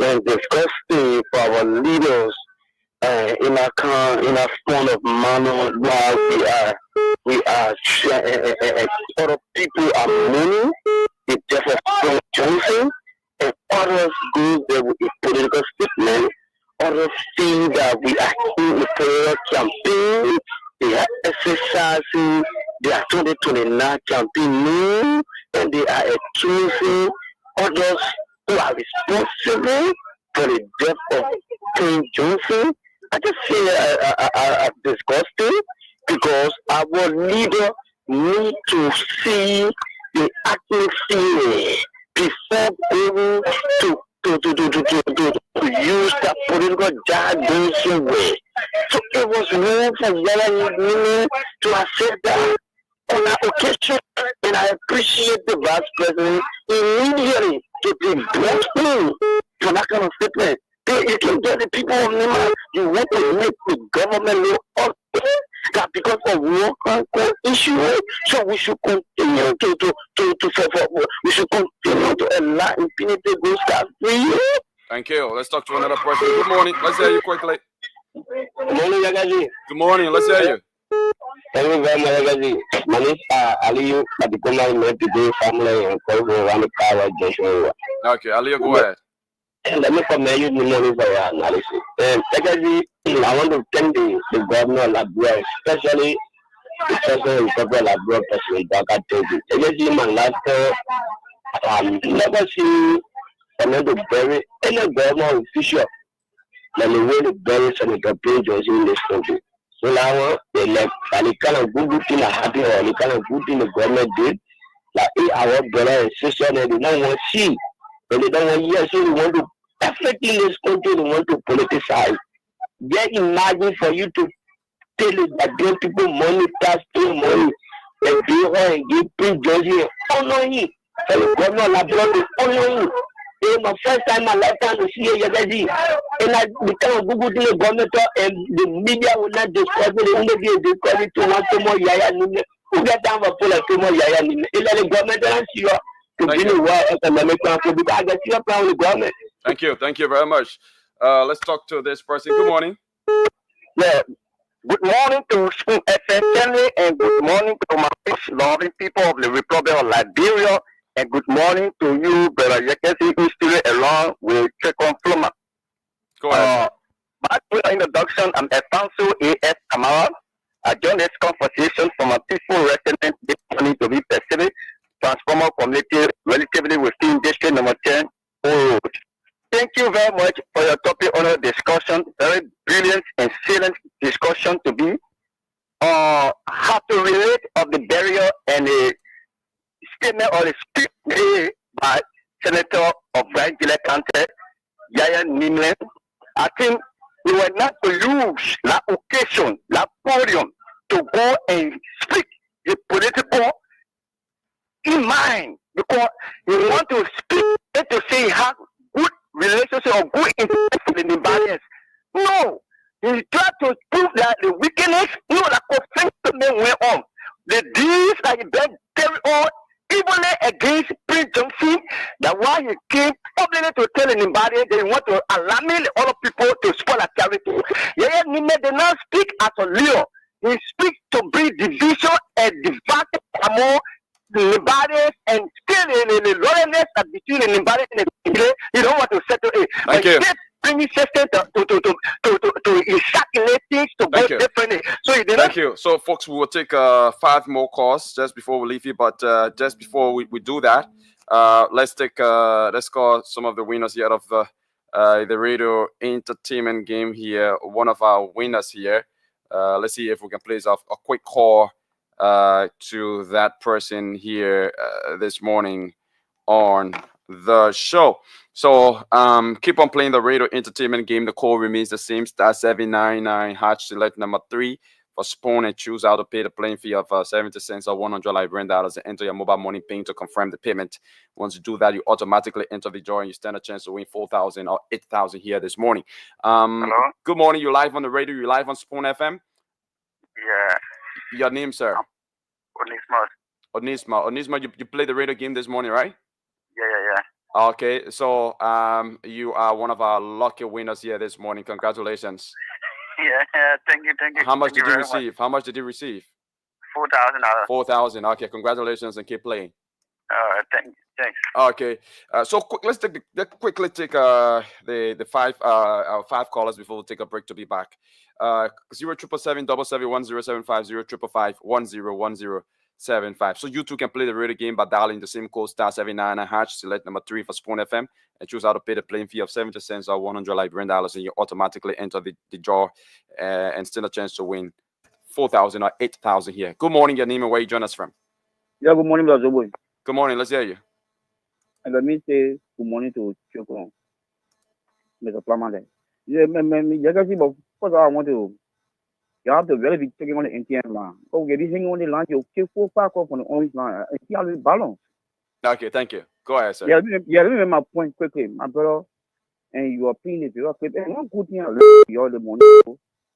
and disgusting for our leaders in a form of manner while we are other people are mourning the death of Frank Johnson, and others go there with a political statement. Others see that we are in a political campaign. They are exercising their 2029 campaign, and they are accusing others who are responsible for the death of Frank Johnson. I just say disgusting because our leader need to see the atmosphere before going to use that political jargon somewhere. So it was wrong for Yaya to accept that on that occasion, and I appreciate the Vice President immediately to be brought in for that kind of statement. You can get the people of Nima, you want to make the government look up that because of one issue, so we should continue we should continue to allow impunity to start free. Thank you. Let's talk to another person. Good morning. Let's hear you quickly. Good morning, Yagaji. Good morning. Let's hear you. Thank you very much, Yagaji. My name is Aliyu Adikoma, met today family and call around the power Joshua. Okay, Aliyu, go ahead. And let me commend you the morning for your analysis. Yagaji, I want to thank the governor of Labua, especially the president of Labua, President Baka Toby. Yagaji, my last never seen another bury any government official than the way to bury Senator Prince Johnson in this country. So now they left, and the kind of good thing that happened, or the kind of good thing the government did, like our brother and sister, they don't want to see, and they don't want to hear, so they want to perfectly in this country, they want to politicize. Just imagine for you to tell it that give people money, taxpayer money, and give her and give Prince Johnson, honor him, and the governor of Labrador, honor him. It's my first time in my lifetime to see a Yagaji. And I become Google to the government and the media will not discuss it. They only be discussing too much more Yaya Nime. Who get time for pull too much Yaya Nime? It's like the government and see you to be the world economic plan because I get you plan with the government. Thank you. Thank you very much. Let's talk to this person. Good morning. Yeah. Good morning to Spoon FM and good morning to my loving people of the Republic of Liberia. And good morning to you, Brother Yekesi, who's still along with Chekon Pluma. Go ahead. My introduction, I'm a council adjourn this conversation from a peaceful resident this morning to be Pacific Transformer Community relatively within District Number 10, Road. Thank you very much for your topic on discussion. Very brilliant and salient discussion to be. How to relate of the barrier and the statement or the speech made by Senator of Grand Gila County, Yaya Nimlen. I think we were not to use that occasion, that podium to go and speak the political in mind because you want to speak and to say have good relationship or good interaction in the barriers. No, he tried to prove that the wickedness, that confusion went on. The deeds that he been carry on evenly against Prince Johnson, that why he came publicly to tell anybody they want to allow other people to spoil a charity. Yeah, Nime did not speak as a leader. He speaks to bring division and divided among the bodies and still the loneliness between the body and the you don't want to settle it. Thank you. Bringing system to ejaculate things to go differently. So he did Thank you. So, folks, we will take 5 more calls just before we leave here. But just before we do that, let's call some of the winners here of the radio entertainment game here. One of our winners here. Let's see if we can place a quick call to that person here this morning on the show. So keep on playing the radio entertainment game. The call remains the same. *799 hatch select number 3 for spoon and choose how to pay the playing fee of 70 cents or $100 and enter your mobile money pin to confirm the payment. Once you do that, you automatically enter the draw and you stand a chance to win 4,000 or 8,000 here this morning. Hello? Good morning. You're live on the radio. You're live on Spoon FM. Yeah. Your name, sir? Onisma, you played the radio game this morning, right? Yeah. Okay, so you are one of our lucky winners here this morning. Congratulations. Yeah, thank you. How much did you receive? How much did you receive? $4,000. 4,000. Okay, congratulations and keep playing. Thanks. Okay, so let's quickly take the 5 callers before we take a break to be back. 077771075 055510175. So you too can play the radio game by dialing the same code *799 hatch select number 3 for Spoon FM and choose how to pay the playing fee of 70 cents or $100 and you automatically enter the draw and stand a chance to win 4,000 or 8,000 here. Good morning, your name and where you join us from. Yeah, good morning, Brother Boy. Good morning, let's hear you. And let me say good morning to Chokon, Mr. Plamande. Yeah, but first I want to, you have to really be checking on the NTN line. Oh, get this thing on the line, you take 4 pack off on the orange line and see how it balance. Okay, thank you. Go ahead, sir. Yeah, remember my point quickly, my brother. And you are playing it, you are playing. And one good thing, you are the money,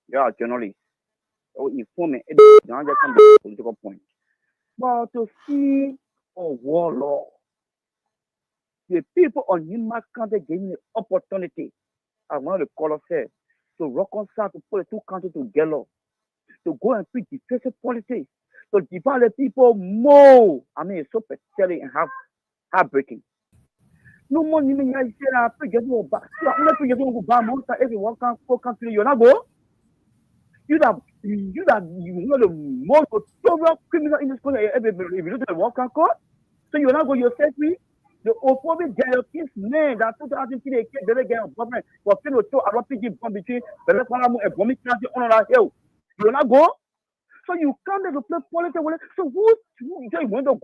you are a journalist. Or informing, don't just come to the political point. But to see a warlord, the people on Nima County gave me the opportunity, as one of the callers said, to reconcile, to put the 2 countries together, to go and preach defensive politics, to divide the people more. I mean, it's so pathetic and heartbreaking. No more Nima, I said, I preach you go back. I'm not preaching you go back. Everyone can go country, you're not go. You know the most notorious criminal in this country ever if you look at the Walker Court. So you're not going yourself free. The opposite Gaiotis man that 2003 they get a government for to show a RPG bomb between the Palamu and Bomi County on our hill. You're not go. So you come there to play politics. So who you say you want to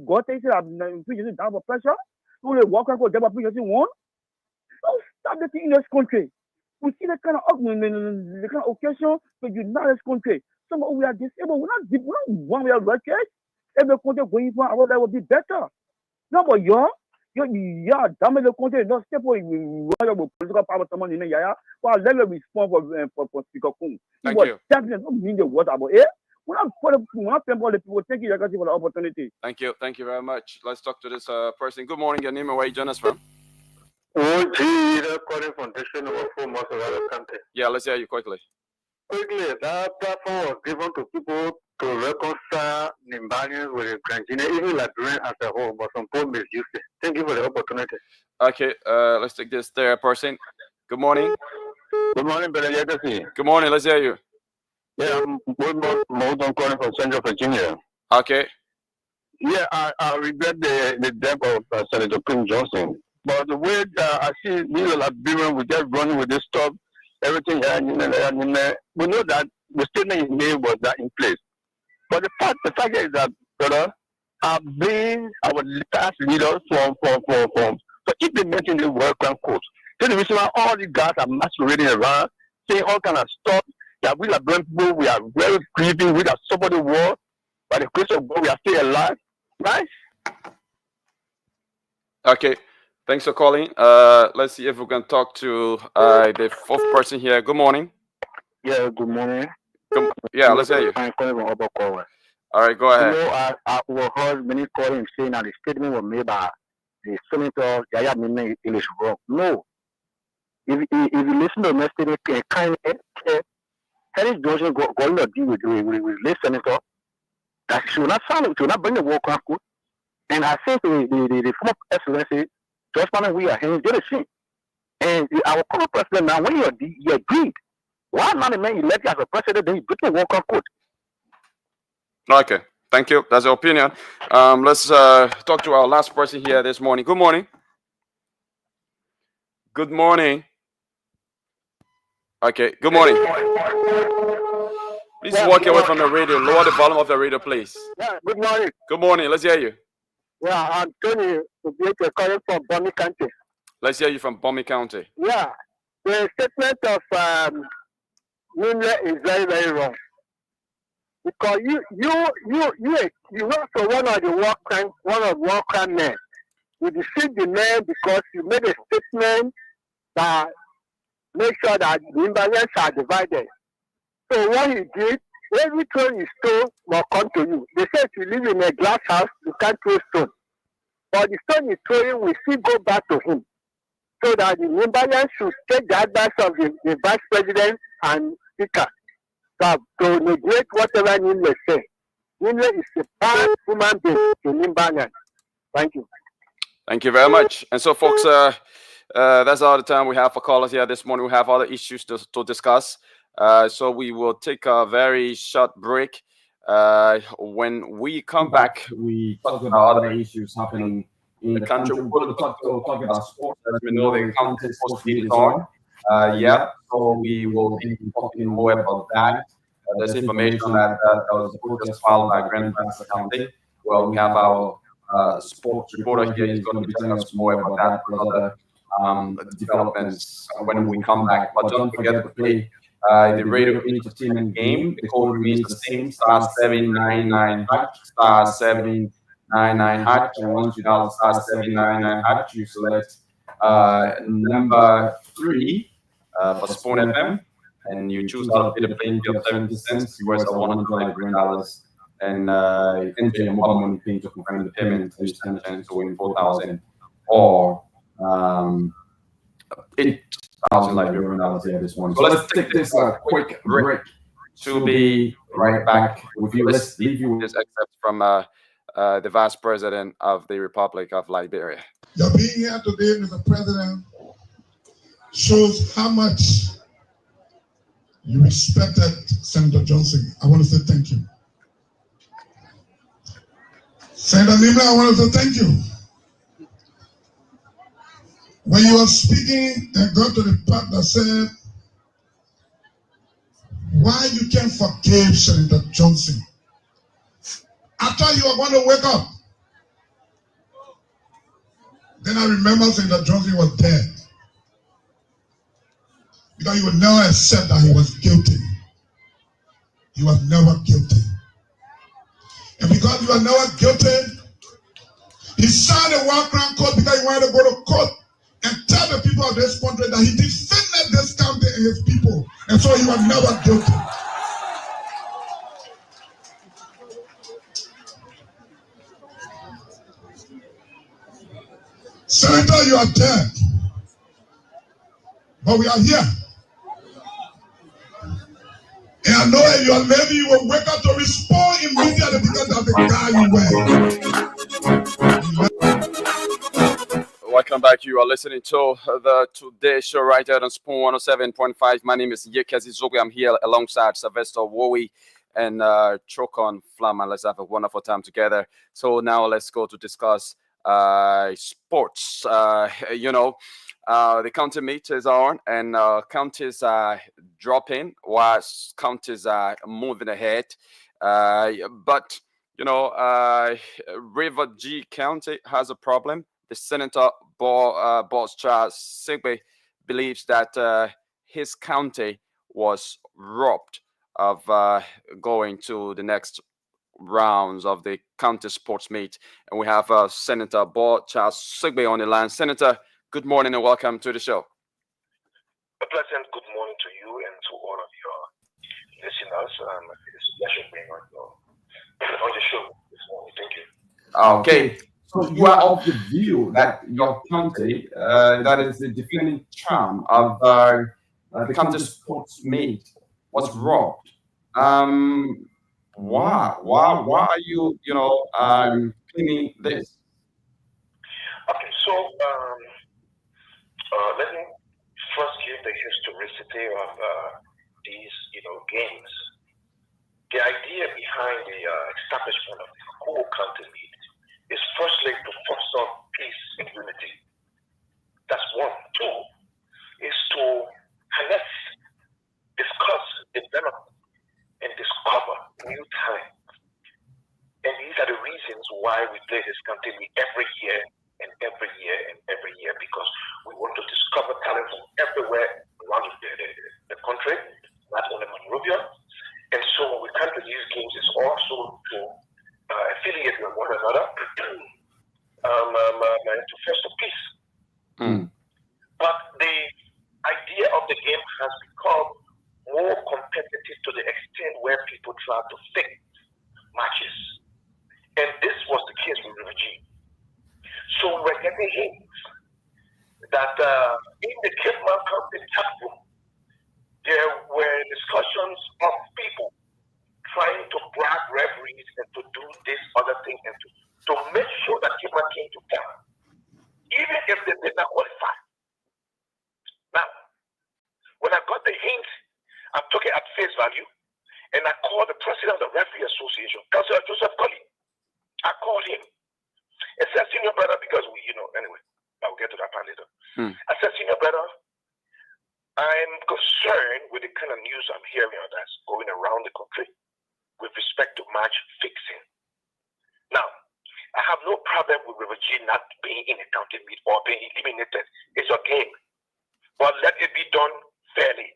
go take it and preaching down for pressure? Who the Walker Court never preaching one? Don't stop the thing in this country. We see the kind of occasion to unite this country. Some we are disabled. We're not one we are workers. Every country going for our that will be better. No, but you're damn the country. Not step for political power. Someone in the yaya. Well, let me respond for Speaker Kung. Thank you. Definitely don't mean the word about it. We're not paying for the people. Thank you, Yagasi, for the opportunity. Thank you very much. Let's talk to this person. Good morning, your name and where you join us from. Calling from District Number 4, most of our country. Yeah, let's hear you quickly. That platform was given to people to reconcile Nimbanians with the Grand Guinea, even Liberian as a whole, but some people misuse it. Thank you for the opportunity. Okay, let's take this third person. Good morning. Good morning, Brother Yagasi. Good morning, let's hear you. Yeah, I'm Morton calling from Central Virginia. Okay. Yeah, I regret the death of Senator Prince Johnson. But the way I see these Liberians were just running with this stuff, everything, we know that the statement he made was that in place. But the fact is that, brother, I've been our past leaders from implementing the World Crime Code. So the reason why all these guys are masquerading around, saying all kind of stuff, that we Liberian people, we are very grieving, we are suffered the war, by the grace of God, we are still alive, right? Okay. Thanks for calling. Let's see if we can talk to the fourth person here. Good morning. Yeah, good morning. Yeah, let's hear you. I'm calling from Obakowa. All right, go ahead. You know, I heard many calling saying that the statement was made by the Senator Yaya Mine English wrong. No. If you listen to the statement, Henry Johnson going to deal with the Senator, that she will not bring the war crime code. And I think the former excellency, just when we are here, did the same. And our current president now, when you agreed, why not the man elected as a president, then you put the war crime code? Okay, thank you. That's your opinion. Let's talk to our last person here this morning. Good morning. Good morning. Okay, good morning. Please walk away from the radio. Lower the volume of the radio, please. Yeah, good morning. Good morning. Let's hear you. Yeah, I'm Tony calling from Bomi County. Let's hear you from Bomi County. Yeah, the statement of Nimle is very, very wrong. Because you work for one of war crime men. You deceived the man because you made a statement that make sure that the imbalance are divided. So what he did, every stone you stole will come to you. They say if you live in a glass house, you can't throw stone. But the stone he's throwing will still go back to him. So that the imbalance should take the advice of the vice president and speaker to neglect whatever Nimle say. Nimle is a bad human being to imbalance. Thank you. Thank you very much. And so, folks, that's all the time we have for callers here this morning. We have other issues to discuss. So we will take a very short break. When we come back, we talk about other issues happening in the country. We're going to talk about sports. As we know, the country is supposed to be on. So we will be talking more about that. There's information that was a protest filed by Grand Bassa County. Well, we have our sports reporter here. He's going to be telling us more about that plus other developments when we come back. But don't forget to play the radio entertainment game. The code remains the same: *799#, *799#. And once you dial *799#, you select number 3 for Spoon FM, and you choose how to pay the playing fee of 70 cents. US are $100 and enter your mobile money pin to confirm the payment, and you stand a chance to win 4,000 or 8,000 Liberian dollars here this morning. So let's take this quick break to be right back with you. Let's leave you with this excerpt from the Vice President of the Republic of Liberia. Your being here today, Mr. President, shows how much you respected Senator Johnson. I want to say thank you. Senator Nimle, I want to say thank you. When you were speaking and got to the part that said, why you can't forgive Senator Johnson? I thought you were going to wake up. Then I remember Senator Johnson was dead. Because you would never accept that he was guilty. He was never guilty. And because you were never guilty, he signed a war crime code because he wanted to go to court and tell the people of this country that he defended this county and his people. And so he was never guilty. Senator, you are dead. But we are here. And I know if you are maybe you will wake up to respond immediately because of the guy you were. welcome back. You are listening to the Today Show right here on Spoon 107.5. My name is Yekazi Zogi. I'm here alongside Sylvester Wowie and Chokon Flaman. Let's have a wonderful time together. So now let's go to discuss sports. The county meet is on, and counties are dropping while counties are moving ahead. But River G County has a problem. The Senator Boss Charles Sigbe believes that his county was robbed of going to the next rounds of the county sports meet. And we have Senator Charles Sigbe on the line. Senator, good morning and welcome to the show. A pleasant good morning to you and to all of your listeners. It's a pleasure being on the show this morning. Thank you. Okay. So you are of the view that your county, that is the defending champ of the county sports meet, was robbed. Why are you, claiming this? Okay, so let me first give the historicity of these, games. The idea behind the establishment of the whole county meet is firstly to foster peace and unity. That's one. Two is to harness, discuss, develop, and discover new talent. And these are the reasons why we play this county meet every year and every year and every year, because we want to discover talent from everywhere around the country, not only Monrovia. And so when we come to these games, it's also to affiliate with one another to foster peace. But the idea of the game has become more competitive to the extent where people try to fake matches. And this was the case with River G. So we're getting hints that in the Cape Mount County chat room, there were discussions of people trying to bribe referees and to do this other thing and to make sure that Cape Mount came to camp, even if they did not qualify. Now, when I got the hint, I took it at face value, and I called the president of the Referee Association, Councillor Joseph Colley. I called him and said, "Senior brother," because anyway, I'll get to that part later. I said, "Senior brother, I'm concerned with the kind of news I'm hearing that's going around the country with respect to match fixing. Now, I have no problem with River G not being in a county meet or being eliminated. It's a game. But let it be done fairly.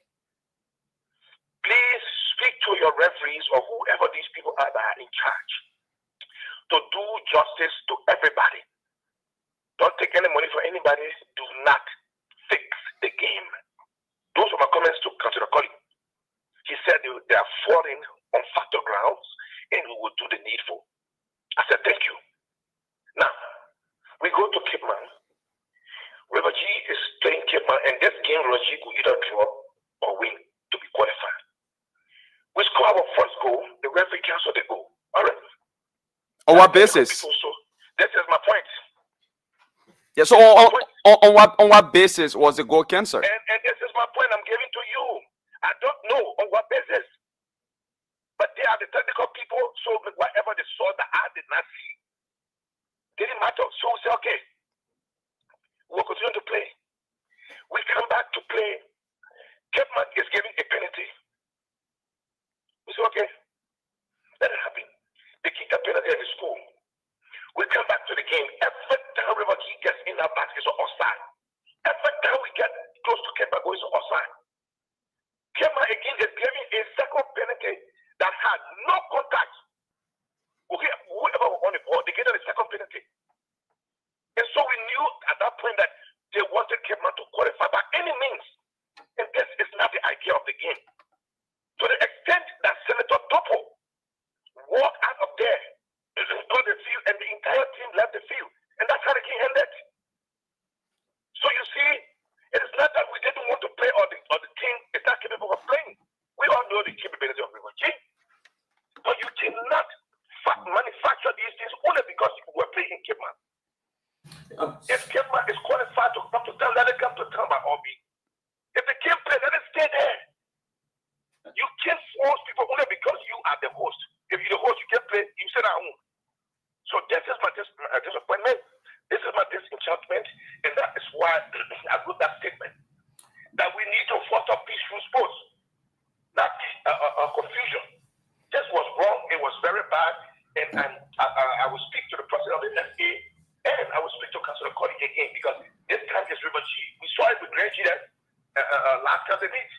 Please speak to your referees or whoever these people are that are in charge to do justice to everybody. Don't take any money from anybody. Do not fix the game." Those are my comments to Councillor Colley. He said they are falling on factor grounds and we will do the needful. I said, "Thank you." Now, we go to Cape Man. River G is playing Cape Man, and this game, River G could either draw or win to be qualified. We score our first goal, the referee canceled the goal. All right. On what basis? So this is my point. Yeah, so on what basis was the goal cancelled? And this is my point I'm giving to you. I don't know on what basis. But they are the technical people, so whatever they saw that I did not see, didn't matter. So we say, okay, we'll continue to play. We come back to play. Cape Man is giving a penalty. We say, okay, let it happen. They kick a penalty at the school. We come back to the game. Every time River G gets in our basket, it's offside. Every time we get close to Cape Man, it's offside. Cape Man again is giving a second penalty that had no contact. Okay, whoever was on the ball, they get a second penalty. And so we knew at that point that they wanted Cape Man to qualify by any means. And this is not the idea of the game. To the extent that Senator Topo walked out of there, got the field, and the entire team left the field. And that's how the game ended. So you see, it is not that we didn't want to play or the team is not capable of playing. We all know the capability of River G. But you did not manufacture these things only because you were playing Cape Man. If Cape Man is qualified Grand G last time they meet.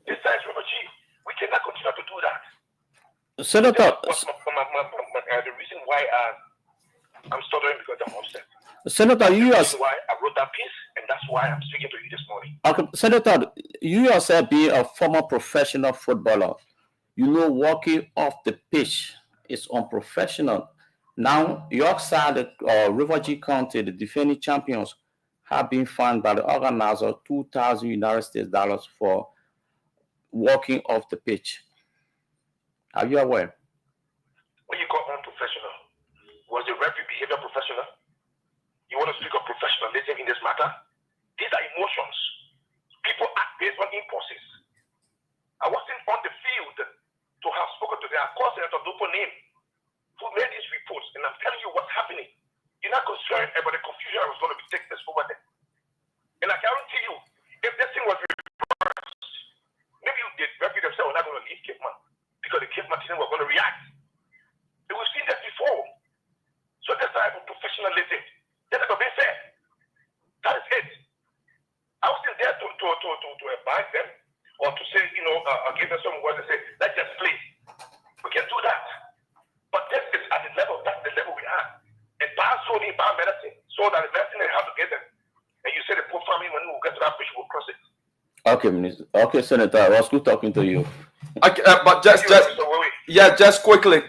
This time is refugee. We cannot continue to do that. Senator, the reason why I'm stuttering because I'm upset. Senator, you That's why I wrote that piece, and that's why I'm speaking to you this morning. okay, Senator, you yourself being a former professional footballer, you know walking off the pitch is unprofessional. Now, Yorkside, River G County, the defending champions, have been fined by the organizer $2,000 for walking off the pitch. Are you aware? When you call unprofessional, was the referee behavior professional? You want to speak of professionalism in this matter? These are emotions. People act based on impulses. I wasn't on the field to have spoken to the Senator Dupo name who made these reports, and I'm telling you what's happening. You're not concerned about the confusion I was going to be taking this over there. And I guarantee you, if this thing was reversed, maybe the referee themselves were not going to leave Cape Man because the Cape Man team were going to react. We've seen that before. So that's type of professionalism. That's not being fair. That is it. I wasn't there to advise them or to say, give them some words and say, let's just play. We can do that. But this is at the level, that's the level we are. And bad soul, bad medicine, so that the medicine they have together. And you say the poor family, when we get to that bridge, we'll cross it. Okay, Minister. Okay, Senator, I was good talking to you. Okay, but just quickly,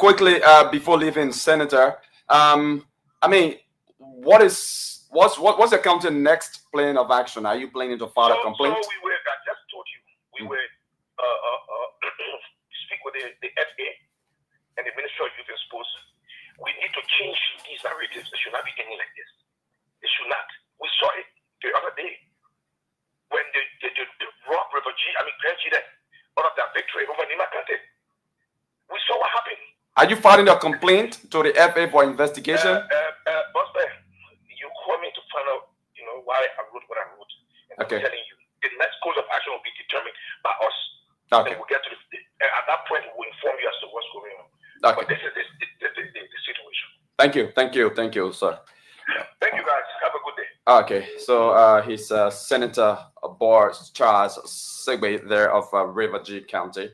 before leaving, Senator. I mean, what's the county next plan of action? Are you planning to file a complaint? So we were, I just told you, we were speak with the FA and the Ministry of Youth and Sports. We need to change these narratives. They should not be ending like this. They should not. We saw it the other day when the Rock River Grand G, out of that victory over Nima Kante. We saw what happened. Are you filing a complaint to the FA for investigation? Boss man, you called me to find out, why I wrote what I wrote. And Okay. I'm telling you, the next course of action will be determined by us. Okay. And we'll get to at that point, we'll inform you as to what's going on. Okay. But this is the situation. Thank you, sir. Thank you, guys. Have a good day. Okay, so he's Senator Boris Charles Segbe there of River G County.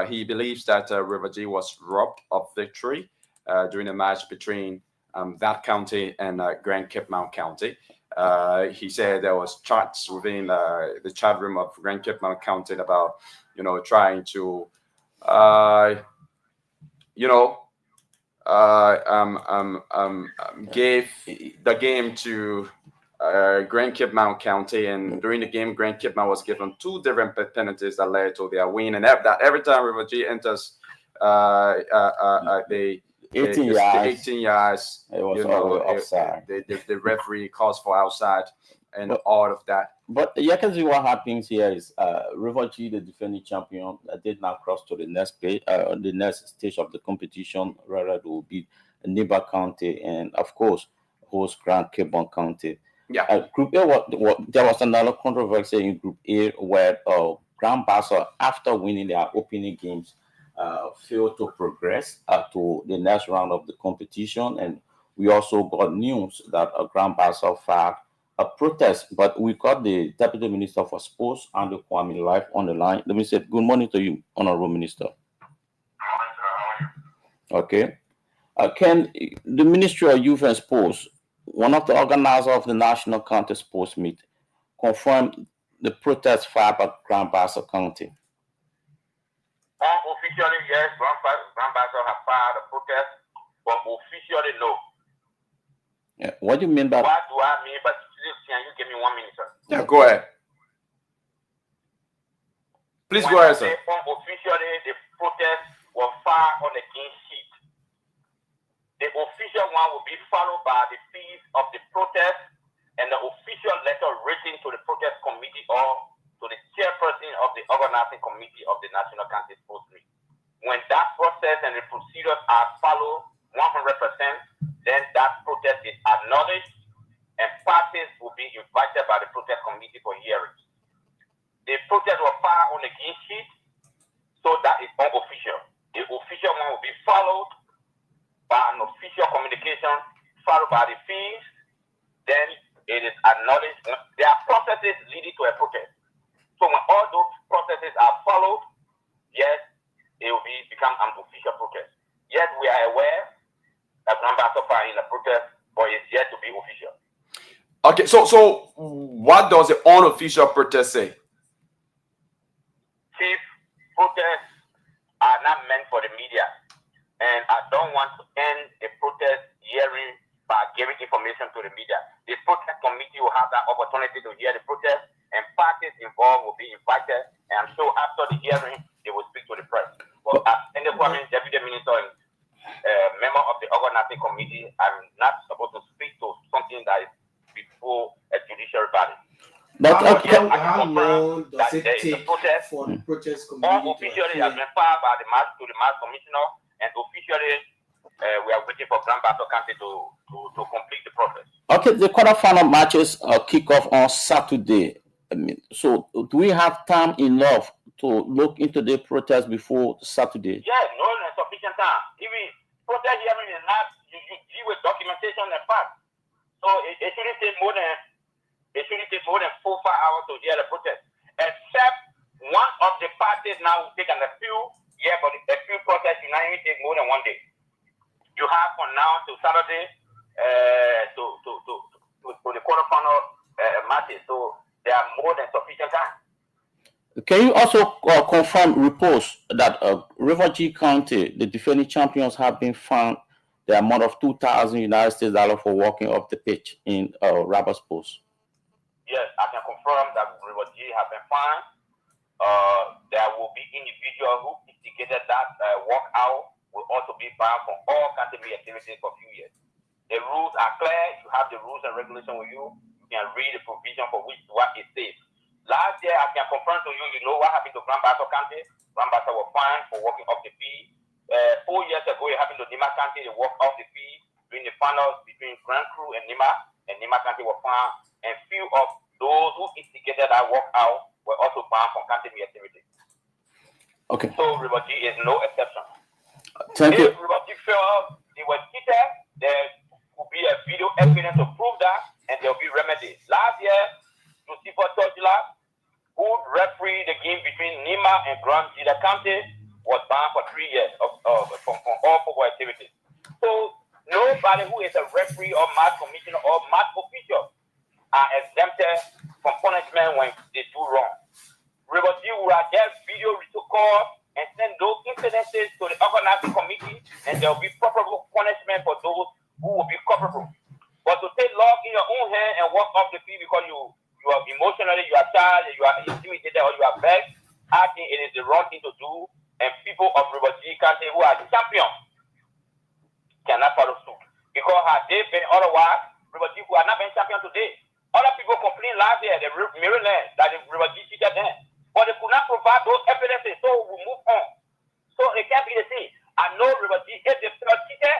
He believes that River G was robbed of victory during a match between that county and Grand Cape Mount County. He said there was chats within the chat room of Grand Cape Mount County about, trying to, gave the game to Grand Cape Mount County, and during the game, Grand Cape Mount was given two different penalties that led to their win. And every time River G enters, the 18 yards, it was offside. The referee calls for outside, and all of that. But you can see what happens here is River G, the defending champion, did not cross to the next stage of the competition. Rather, it will be Niba County, and of course, host Grand Cape Mount County. Yeah. Group A, there was another controversy in Group A where Grand Bassa, after winning their opening games, failed to progress to the next round of the competition. And we also got news that Grand Bassa filed a protest, but we got the Deputy Minister for Sports, Andrew Kwame, live on the line. Let me say good morning to you, Honorable Minister. Okay. Can the Ministry of Youth and Sports, one of the organizers of the National County Sports Meet, confirm the protest filed by Grand Bassa County? Unofficially, yes, Grand Bassa have filed a protest, but officially, no. Yeah. What do you mean by what do I mean? But can you give me 1 minute, sir? Yeah, go ahead. Please go ahead, sir. Officially, the protest was filed on the game sheet. The official one will be followed by the fees of the protest and the official letter written to the protest committee or to the chairperson of the organizing committee of the National County Sports League. When that process and the procedures are followed 100%, then that protest is acknowledged and parties will be invited by the protest committee for hearings. The protest was filed on the game sheet, so that is unofficial. The official one will be followed by an official communication, followed by the fees, then it is acknowledged. There are processes leading to a protest. So when all those processes are followed, yes, it will become an official protest. Yes, we are aware that numbers of are in a protest, but it's yet to be official. Okay, so what does the unofficial protest say? Chief, protests are not meant for the media, and I don't want to end a protest hearing by giving information to the media. The protest committee will have that opportunity to hear the protest, and parties involved will be invited, and I'm sure after the hearing, they will speak to the press. But as in the Deputy Minister and member of the organizing committee, I'm not supposed to speak to something that is before a judicial body. But How long does it take for the protest committee unofficially has been filed by the mass commissioner, and officially we are waiting for Grand Battle County to complete the process. Okay, the quarterfinal matches kick off on Saturday. I mean, so do we have time enough to look into the protest before Saturday? Yes, no sufficient time. Even protest hearing is not you deal with documentation and facts. So it shouldn't take more than 4 or 5 hours to hear the protest. Except one of the parties now will take an appeal. Yeah, but the appeal process will not even take more than 1 day. You have from now to Saturday to the quarterfinal matches. So there are more than sufficient time. Can you also confirm reports that River G County, the defending champions, have been fined the amount of $2,000 United States for walking off the pitch in Roberts Post? Yes, I can confirm that River G have been fined. There will be individuals who instigated that walkout will also be banned from all category activities for a few years. The rules are clear. You have the rules and regulations with you. You can read the provision for what it says. Last year, I can confirm to you, you know what happened to Grand Battle County. Grand Battle was fined for walking off the field. 4 years ago, it happened to Nima County. They walked off the field during the finals between Grand Crew and Nima County was fined. And few of those who instigated that walkout were also banned from category activities. Okay. So River G is no exception. Thank you. If River G felt they were cheated, there will be a video evidence to prove that, and there will be remedy. Last year, Lucifer Tojula, who refereed the game between Nima and Grand Jida County, was banned for 3 years from all football activities. So nobody who is a referee or match commissioner or match official are exempted from punishment when they do wrong. River G will get video record and send those incidences to the organizing committee, and there will be proper punishment for those who will be culpable. But to take law in your own hand and walk off the field because you are emotionally, you are tired, you are intimidated, or you are vexed, I think it is the wrong thing to do, and people of River G County who are champions cannot follow suit. Because had they been otherwise, River G who are not been champion today. Other people complained last year, the Maryland, that the River G cheated them. But they could not provide those evidences, so we move on. So it can't be the same. I know River G, if they felt cheated,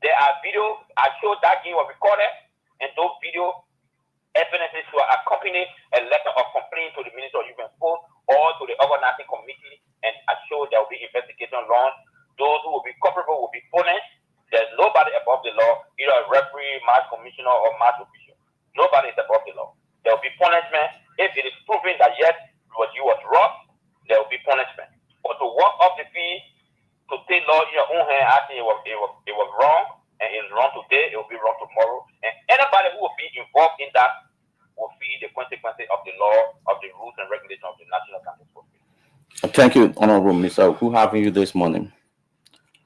there are videos. I showed that game was recorded, and those video evidences will accompany a letter of complaint to the Minister of Youth and Sport or to the organizing committee, and I show there will be investigation launched. Those who will be culpable will be punished. There's nobody above the law, either a referee, match commissioner, or match official. Nobody is above the law. There will be punishment. If it is proven that yes, you was wrong, there will be punishment. But to walk off the field, to take law in your own hand, I think it was wrong, and it's wrong today, it will be wrong tomorrow. And anybody who will be involved in that will feel the consequences of the law, of the rules and regulations of the National Council. Thank you, Honorable Minister. Who having you this morning?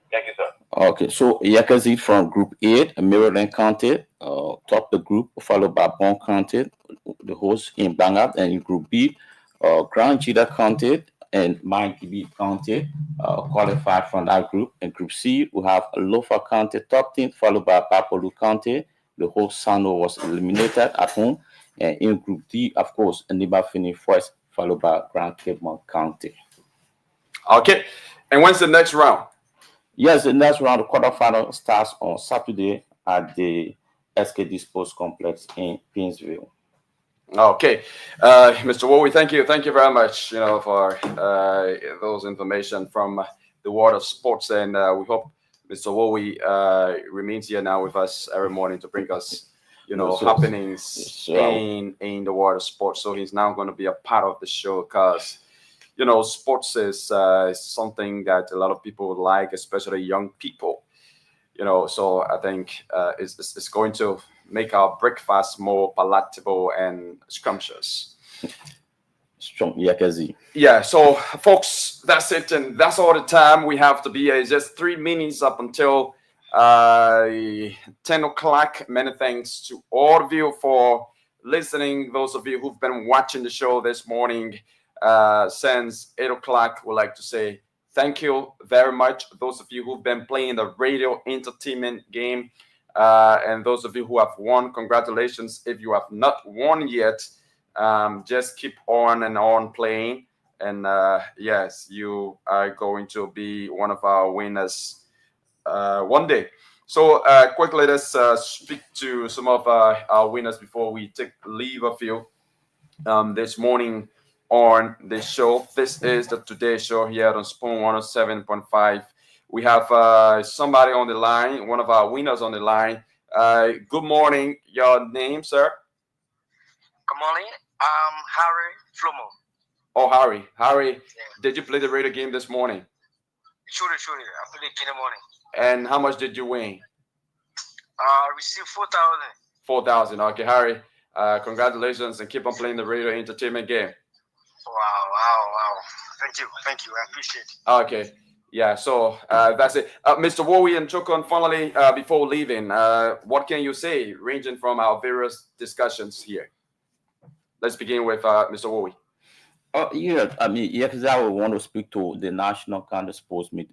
Thank you, sir. Okay, so Yakazit from Group 8, Maryland County, top the group, followed by Bon County, the host in Bangab, and in Group B, Grand Jida County and Mangibi County qualified from that group. In Group C, we have Lofa County top 10, followed by Bapolu County. The host Sano was eliminated at home. And in Group D, of course, Niba finished first, followed by Grand Cape Mount County. Okay, and when's the next round? Yes, the next round, the quarterfinal starts on Saturday at the SKD Sports Complex in Painesville. Okay, Mr. Wowie, thank you very much, for those information from the world of sports, and we hope Mr. Wowie remains here now with us every morning to bring us happenings in the world of sports. So he's now going to be a part of the show because sports is something that a lot of people like, especially young people. So I think it's going to make our breakfast more palatable and scrumptious. Yeah, so folks, that's it, and that's all the time we have to be. It's just 3 minutes up until 10 o'clock. Many thanks to all of you for listening. Those of you who've been watching the show this morning since 8 o'clock, would like to say thank you very much. Those of you who've been playing the radio entertainment game, and those of you who have won, congratulations. If you have not won yet, just keep on and on playing, and yes, you are going to be one of our winners one day. So quickly, let's speak to some of our winners before we take leave of you this morning on this show. This is the Today Show here on Spoon 107.5. We have somebody on the line, one of our winners on the line. Good morning. Your name, sir? Good morning. Harry Flomo. Oh, Harry, yeah. Did you play the radio game this morning? Sure. I played in the morning. And how much did you win? I received 4,000. 4,000. Okay, Harry. Congratulations, and keep on playing the radio entertainment game. Wow. Thank you. I appreciate it. Okay. Yeah, so that's it. Mr. Wowie and Chokon, finally, before leaving, what can you say, ranging from our various discussions here? Let's begin with Mr. Wowie. Because I would want to speak to the National Counter Sports Meet,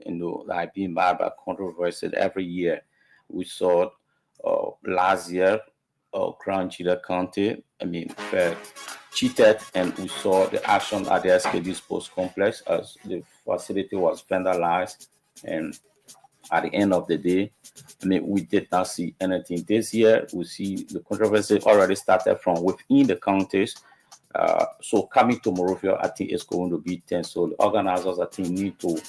like being mad about controversies every year. We saw last year, Crown Cheetah County, cheated, and we saw the action at the SKD Sports Complex as the facility was vandalized. And at the end of the day, we did not see anything. This year, we see the controversy already started from within the counties. So coming to Monrovia, I think it's going to be tense. So the organizers, I think, need to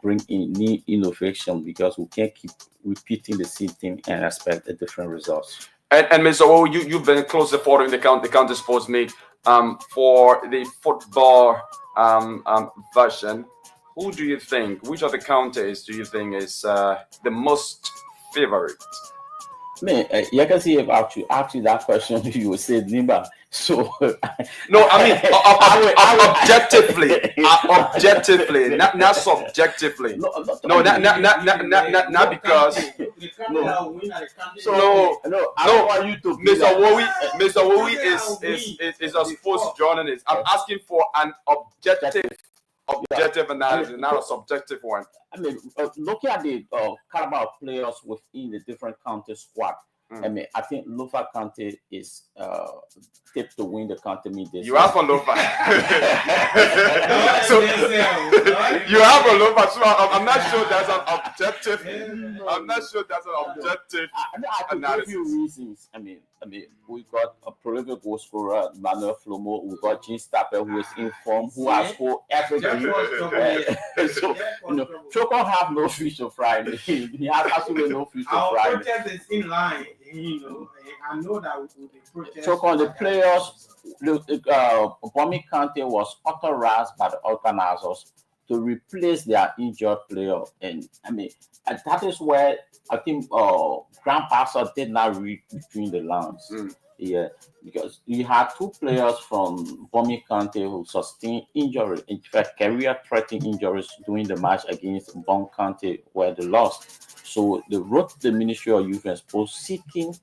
bring in new innovation because we can't keep repeating the same thing and expect a different results. And Mr. O, you've been closely following the county sports meet for the football version. Who do you think? Which of the counties do you think is the most favorite? You can see if actually that question you would say Nimba. So no, I mean objectively, not subjectively. No, not because. No. Mr. Wowie is a sports journalist. I'm asking for an objective analysis, not a subjective one. Looking at the caliber of players within the different county squad, I think Lofa County is tipped to win the county meet this year. You have a Lofa. So you have a Lofa. So I'm not sure that's an objective. I'm not sure that's an objective analysis. A few reasons. We got a prolific goal scorer, Manuel Flomo. We got Gene Stapper, who is informed, who has scored every game. So, Chokon have no future Friday. He has absolutely no future Friday. Our protest is in line. I know that with the protest. Chokon, the players, Bomi County was authorized by the organizers to replace their injured player, and that is where I think Grand Pastor did not read between the lines. Yeah, because you had two players from Bomi County who sustained injury, in fact, career-threatening injuries during the match against Bon County, where they lost. So they wrote to the Ministry of Youth and Sports seeking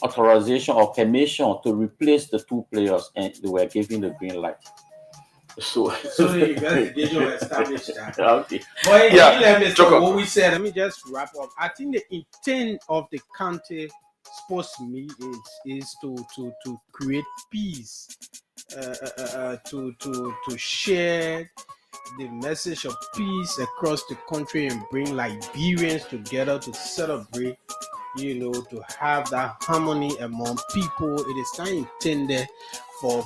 authorization or permission to replace the two players, and they were given the green light. So the investigation was established that. Okay. But what we said, let me just wrap up. I think the intent of the county sports meet is to create peace, to share the message of peace across the country and bring Liberians together to celebrate, to have that harmony among people. It is not intended for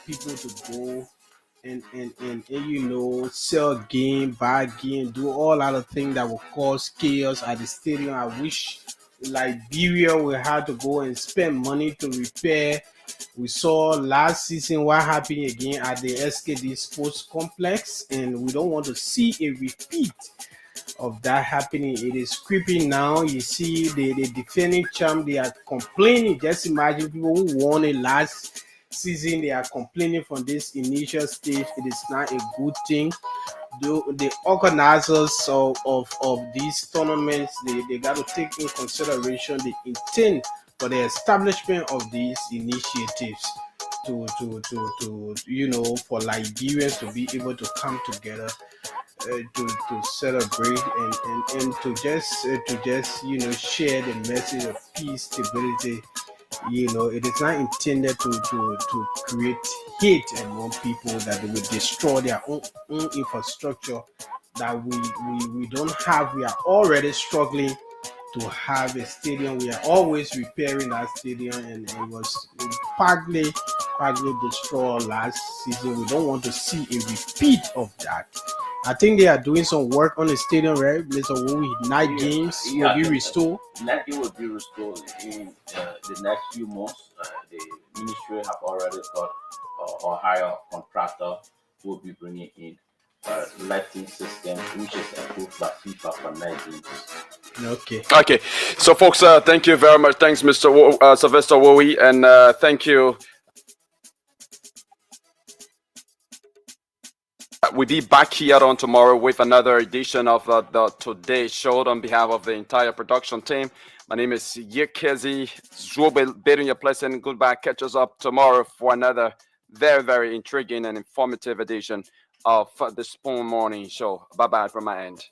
people to go and sell game, buy game, do all other things that will cause chaos at the stadium. I wish Liberia will have to go and spend money to repair. We saw last season what happened again at the SKD Sports Complex, and we don't want to see a repeat of that happening. It is creeping now. You see the defending champ, they are complaining. Just imagine people who won it last season, they are complaining from this initial stage. It is not a good thing. The organizers of these tournaments, they got to take in consideration the intent for the establishment of these initiatives to for Liberians to be able to come together to celebrate and to just share the message of peace, stability. It is not intended to create hate among people that they will destroy their own infrastructure that we don't have. We are already struggling to have a stadium. We are always repairing that stadium, and it was partly destroyed last season. We don't want to see a repeat of that. I think they are doing some work on the stadium, right, Mr. Wowie? Night games will be restored. Night game will be restored in the next few months. The ministry have already got a higher contractor who will be bringing in lighting system, which is approved by FIFA for night games. Okay. So folks, thank you very much. Thanks, Mr. Sylvester Wowie, and thank you. We'll be back here on tomorrow with another edition of the Today Show on behalf of the entire production team. My name is Yekezi Zwobe, bidding you a pleasant goodbye. Catch us up tomorrow for another very, very intriguing and informative edition of the Spoon Morning Show. Bye-bye from my end.